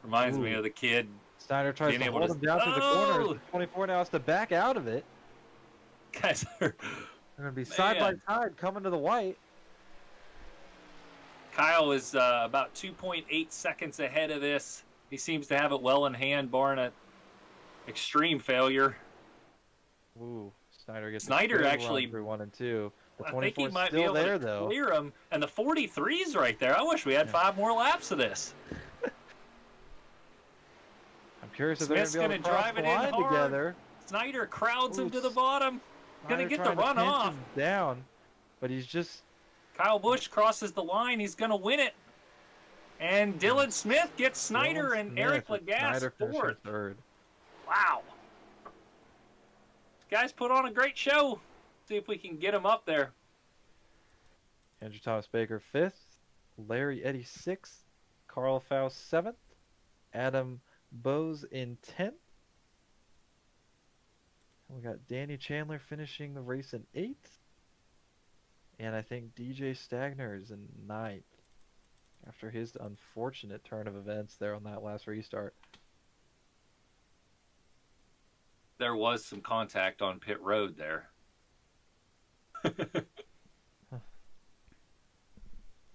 Speaker 2: Reminds me
Speaker 3: Ooh.
Speaker 2: of the kid.
Speaker 3: Snyder tries
Speaker 2: Being
Speaker 3: to
Speaker 2: able
Speaker 3: hold
Speaker 2: to-
Speaker 3: him down through the
Speaker 2: Oh!
Speaker 3: corners. 24 now has to back out of it.
Speaker 2: Guys are...
Speaker 3: They're going to be side by
Speaker 2: Man.
Speaker 3: side coming to the white.
Speaker 2: Kyle is about 2.8 seconds ahead of this. He seems to have it well in hand, barring an extreme failure.
Speaker 3: Ooh, Snyder gets
Speaker 2: Snyder
Speaker 3: a good run
Speaker 2: actually-
Speaker 3: through 1 and 2. The
Speaker 2: I think he
Speaker 3: 24
Speaker 2: might be
Speaker 3: still
Speaker 2: able
Speaker 3: there
Speaker 2: to
Speaker 3: though.
Speaker 2: clear him. And the 43's right there. I wish we had 5 more laps of this.
Speaker 3: I'm curious if they're
Speaker 2: Smith's
Speaker 3: going to be able to
Speaker 2: gonna
Speaker 3: cross
Speaker 2: drive
Speaker 3: the
Speaker 2: it in
Speaker 3: line
Speaker 2: hard.
Speaker 3: together.
Speaker 2: Snyder crowds him
Speaker 3: Ooh,
Speaker 2: to the bottom. Gonna
Speaker 3: Snyder
Speaker 2: get the
Speaker 3: trying to
Speaker 2: run
Speaker 3: pinch
Speaker 2: off.
Speaker 3: him down, but he's just
Speaker 2: Kyle Busch crosses the line. He's going to win it. And Dylan Smith gets Snyder
Speaker 3: Dylan
Speaker 2: and
Speaker 3: Smith
Speaker 2: Eric
Speaker 3: with
Speaker 2: Lagasse
Speaker 3: Snyder finishing
Speaker 2: fourth.
Speaker 3: third.
Speaker 2: Wow. Guys put on a great show. See if we can get him up there.
Speaker 3: Andrew Thomas Baker 5th, Larry Eddy 6th, Carl Faust 7th, Adam Bose in 10th. We got Danny Chandler finishing the race in 8th. And I think DJ Stagner is in 9th after his unfortunate turn of events there on that last restart.
Speaker 2: There was some contact on pit road there.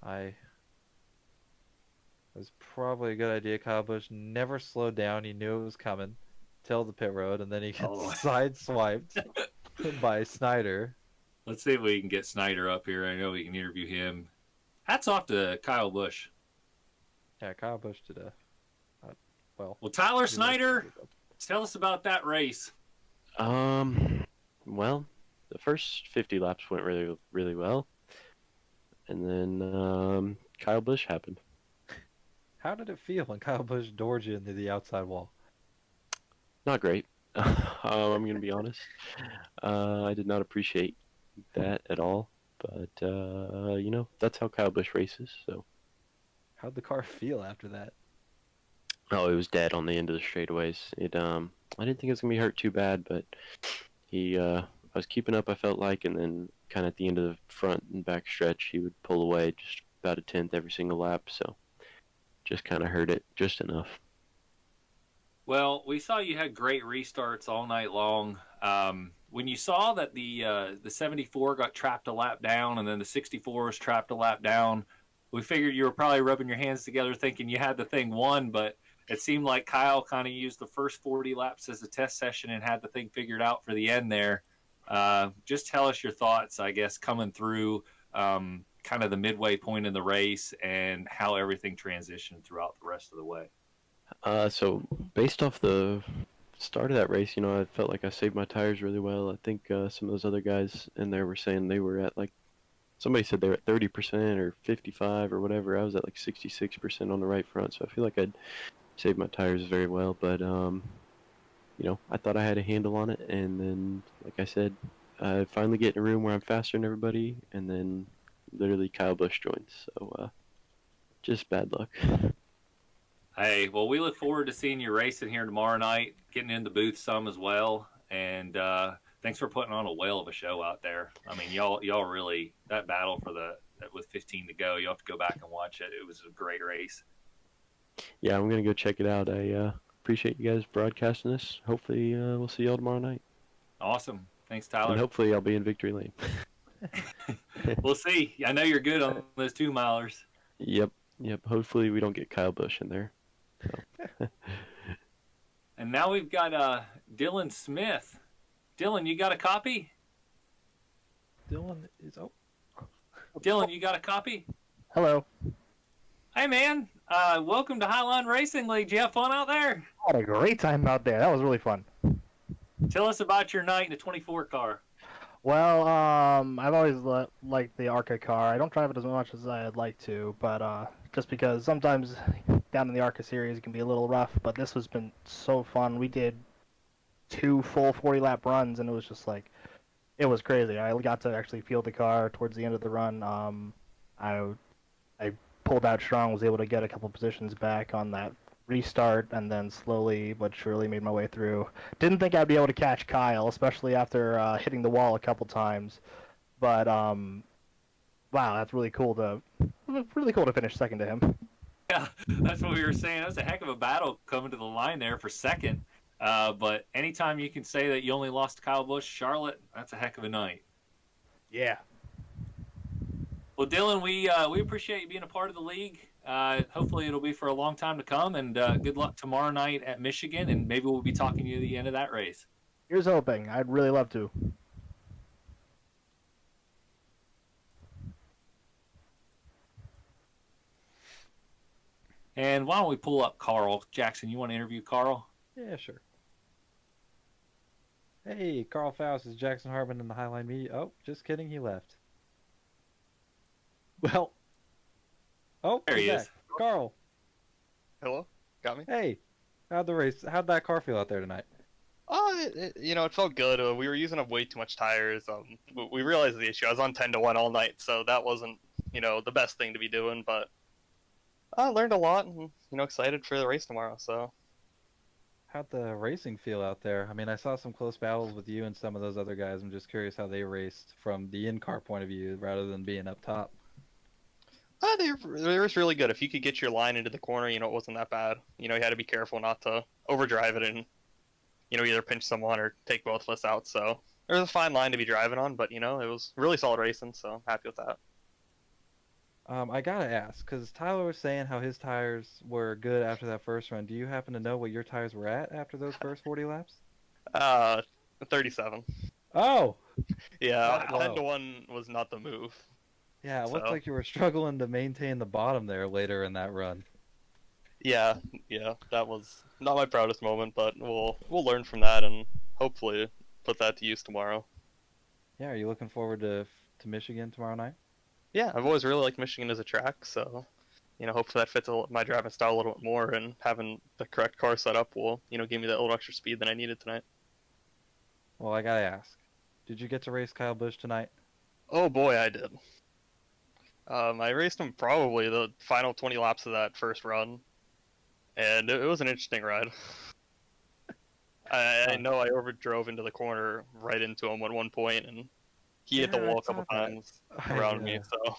Speaker 3: It was probably a good idea. Kyle Busch never slowed down. He knew it was coming till the pit road, and then he gets
Speaker 2: Oh.
Speaker 3: sideswiped by Snyder.
Speaker 2: Let's see if we can get Snyder up here. I know we can interview him. Hats off to Kyle Busch.
Speaker 3: Yeah, Kyle Busch did well.
Speaker 2: Well, Tyler Snyder, tell us about that race.
Speaker 5: Well, the first 50 laps went really, really well. And then, Kyle Busch happened.
Speaker 3: How did it feel when Kyle Busch doored you into the outside wall?
Speaker 5: Not great. I'm going to be honest. I did not appreciate that at all. But, that's how Kyle Busch races, so.
Speaker 3: How'd the car feel after that?
Speaker 5: Oh, it was dead on the end of the straightaways. I didn't think it was going to be hurt too bad, but I was keeping up, I felt like, and then kind of at the end of the front and back stretch, he would pull away just about a tenth every single lap, so just kind of hurt it just enough.
Speaker 2: Well, we saw you had great restarts all night long. When you saw that the 74 got trapped a lap down and then the 64 was trapped a lap down, we figured you were probably rubbing your hands together thinking you had the thing won, but it seemed like Kyle kind of used the first 40 laps as a test session and had the thing figured out for the end there. Just tell us your thoughts, I guess, coming through kind of the midway point in the race and how everything transitioned throughout the rest of the way.
Speaker 5: So based off the start of that race, I felt like I saved my tires really well. I think some of those other guys in there were saying they were at somebody said they were at 30% or 55 or whatever. I was at 66% on the right front, so I feel like I'd saved my tires very well. But I thought I had a handle on it, and then, like I said, I finally get in a room where I'm faster than everybody, and then literally Kyle Busch joins. So just bad luck.
Speaker 2: Hey, well, we look forward to seeing you racing here tomorrow night, getting in the booth some as well. And thanks for putting on a whale of a show out there. I mean, y'all really, that battle for with 15 to go, you'll have to go back and watch it. It was a great race.
Speaker 5: Yeah, I'm gonna go check it out. I appreciate you guys broadcasting this. Hopefully, we'll see y'all tomorrow night.
Speaker 2: Awesome. Thanks,
Speaker 5: And
Speaker 2: Tyler.
Speaker 5: hopefully, I'll be in victory lane.
Speaker 2: We'll see. I know you're good on those 2-milers.
Speaker 5: Yep. Hopefully, we don't get Kyle Busch in there. So.
Speaker 2: And now we've got Dylan Smith. Dylan, you got a copy?
Speaker 3: Dylan is
Speaker 2: Dylan, you got a copy?
Speaker 6: Hello.
Speaker 2: Hey, man. Welcome to Highline Racing League. Did you have fun out there?
Speaker 6: I had a great time out there. That was really fun.
Speaker 2: Tell us about your night in the 24 car.
Speaker 6: Well, I've always liked the Arca car. I don't drive it as much as I'd like to, but just because sometimes down in the Arca series it can be a little rough. But this has been so fun. We did 2 full 40-lap runs, and it was just like, it was crazy. I got to actually feel the car towards the end of the run. I pulled out strong, was able to get a couple positions back on that restart, and then slowly but surely made my way through. Didn't think I'd be able to catch Kyle, especially after hitting the wall a couple times. But wow, that's really cool to finish second to him.
Speaker 2: Yeah, that's what we were saying. That was a heck of a battle coming to the line there for second. But anytime you can say that you only lost to Kyle Busch, Charlotte, that's a heck of a night.
Speaker 6: Yeah.
Speaker 2: Well, Dylan, we appreciate you being a part of the league. Hopefully it'll be for a long time to come, and good luck tomorrow night at Michigan, and maybe we'll be talking to you at the end of that race.
Speaker 6: Here's hoping. I'd really love to.
Speaker 2: And why don't we pull up Carl Jackson? You want to interview Carl?
Speaker 3: Yeah, sure. Hey, Carl Faust is Jackson Harbin in the Highline Media. Oh, just kidding, he left. Well. Oh,
Speaker 2: There he
Speaker 3: he's
Speaker 2: is.
Speaker 3: back. Carl.
Speaker 7: Hello? Got me?
Speaker 3: Hey. How'd that car feel out there tonight?
Speaker 7: It felt good. We were using up way too much tires. We realized the issue. I was on 10-1 all night, so that wasn't, the best thing to be doing, but I learned a lot and, excited for the race tomorrow, so.
Speaker 3: How'd the racing feel out there? I mean, I saw some close battles with you and some of those other guys. I'm just curious how they raced from the in-car point of view rather than being up top.
Speaker 7: They were really good. If you could get your line into the corner, it wasn't that bad. You had to be careful not to overdrive it and, either pinch someone or take both of us out. So there was a fine line to be driving on, but, it was really solid racing, so happy with that.
Speaker 3: I gotta ask, because Tyler was saying how his tires were good after that first run. Do you happen to know what your tires were at after those first 40 laps?
Speaker 7: 37.
Speaker 3: Oh!
Speaker 7: Yeah,
Speaker 3: Wow.
Speaker 7: 10-1 was not the move.
Speaker 3: Yeah, it looked
Speaker 7: So.
Speaker 3: like you were struggling to maintain the bottom there later in that run.
Speaker 7: Yeah, that was not my proudest moment, but we'll learn from that and hopefully put that to use tomorrow.
Speaker 3: Yeah, are you looking forward to Michigan tomorrow night?
Speaker 7: Yeah, I've always really liked Michigan as a track, so hopefully that fits my driving style a little bit more, and having the correct car set up will give me that little extra speed that I needed tonight.
Speaker 3: Well, I gotta ask, did you get to race Kyle Busch tonight?
Speaker 7: Oh boy, I did. I raced him probably the final 20 laps of that first run, and it was an interesting ride. I know I overdrove into the corner right into him at one point, and he hit the
Speaker 3: Yeah,
Speaker 7: wall
Speaker 3: I
Speaker 7: a couple
Speaker 3: saw that.
Speaker 7: times around me, so.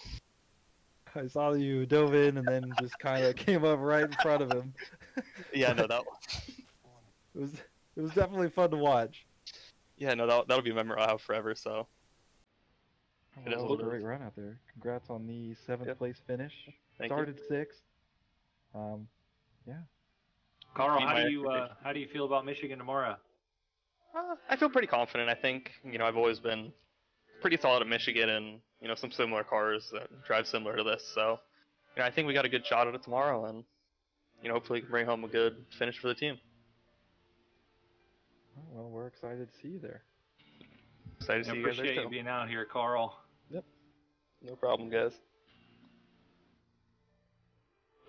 Speaker 3: I saw you dove in and then just kind of came up right in front of him.
Speaker 7: Yeah, no, that
Speaker 3: It was definitely fun to watch.
Speaker 7: Yeah, no, that'll be a memory I'll have forever, so. It is
Speaker 3: Well,
Speaker 7: what it
Speaker 3: great
Speaker 7: is.
Speaker 3: run out there. Congrats on the 7th
Speaker 7: Yep.
Speaker 3: place finish.
Speaker 7: Thank you.
Speaker 3: Started 6th. Yeah.
Speaker 2: Carl,
Speaker 7: Beat
Speaker 2: how
Speaker 7: my
Speaker 2: do you
Speaker 7: expectations.
Speaker 2: feel about Michigan tomorrow?
Speaker 7: I feel pretty confident. I think, I've always been pretty solid at Michigan and, some similar cars that drive similar to this. So, I think we got a good shot at it tomorrow and, hopefully we can bring home a good finish for the team.
Speaker 3: Oh, well, we're excited to see you there.
Speaker 7: Excited to
Speaker 2: I
Speaker 7: see you guys there
Speaker 2: appreciate you
Speaker 7: too.
Speaker 2: being out here, Carl.
Speaker 7: No problem, guys.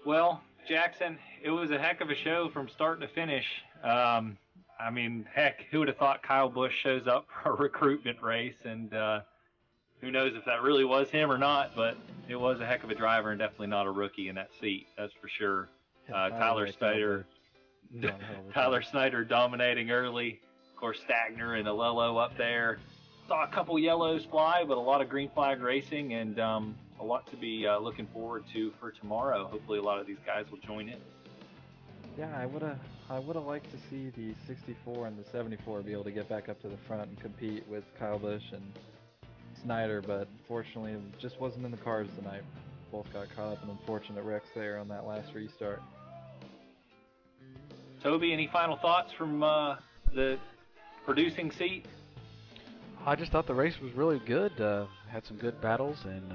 Speaker 2: Well, Jackson, it was a heck of a show from start to finish. I mean, heck, who would have thought Kyle Busch shows up for a recruitment race? And who knows if that really was him or not, but it was a heck of a driver and definitely not a rookie in that seat, that's for sure. Tyler Snyder dominating early. Of course, Stagner and Alelo up there. Saw a couple yellows fly, but a lot of green flag racing, and a lot to be looking forward to for tomorrow. Hopefully, a lot of these guys will join in.
Speaker 3: Yeah, I would have liked to see the 64 and the 74 be able to get back up to the front and compete with Kyle Busch and Snyder, but unfortunately it just wasn't in the cards tonight. Both got caught up in unfortunate wrecks there on that last restart.
Speaker 2: Toby, any final thoughts from the producing seat?
Speaker 1: I just thought the race was really good. Had some good battles, and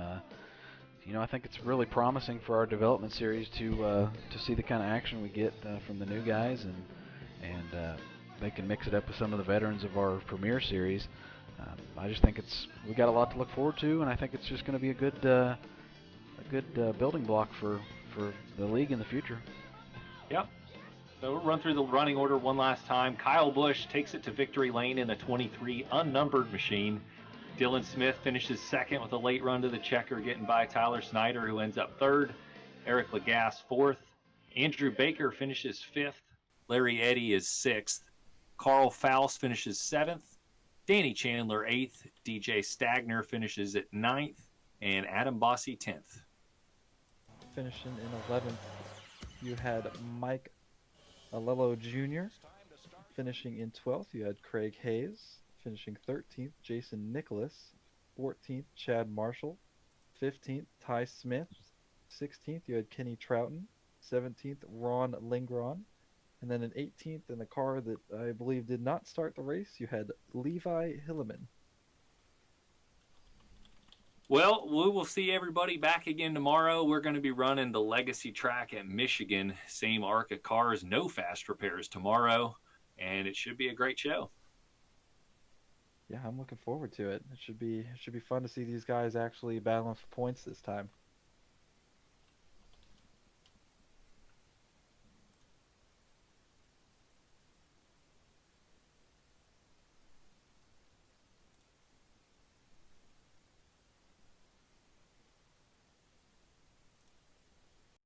Speaker 1: I think it's really promising for our development series to see the kind of action we get from the new guys, and they can mix it up with some of the veterans of our Premier Series. I just think we got a lot to look forward to, and I think it's just going to be a good building block for the league in the future.
Speaker 2: Yep. So we'll run through the running order one last time. Kyle Busch takes it to victory lane in a 23 unnumbered machine. Dylan Smith finishes second with a late run to the checker, getting by Tyler Snyder, who ends up third. Eric Lagasse fourth. Andrew Baker finishes fifth. Larry Eddy is sixth. Carl Faust finishes seventh. Danny Chandler eighth. DJ Stagner finishes at ninth. And Adam Bossy 10th.
Speaker 3: Finishing in 11th, you had Mike Alelo Jr. Finishing in 12th, you had Craig Hayes. Finishing 13th, Jason Nicholas. 14th, Chad Marshall. 15th, Ty Smith. 16th, you had Kenny Troughton. 17th, Ron Lingron. And then in 18th, in the car that I believe did not start the race, you had Levi Hilleman.
Speaker 2: Well, we will see everybody back again tomorrow. We're going to be running the Legacy track at Michigan. Same Arca cars, no fast repairs tomorrow. And it should be a great show.
Speaker 3: Yeah, I'm looking forward to it. It should be fun to see these guys actually battling for points this time.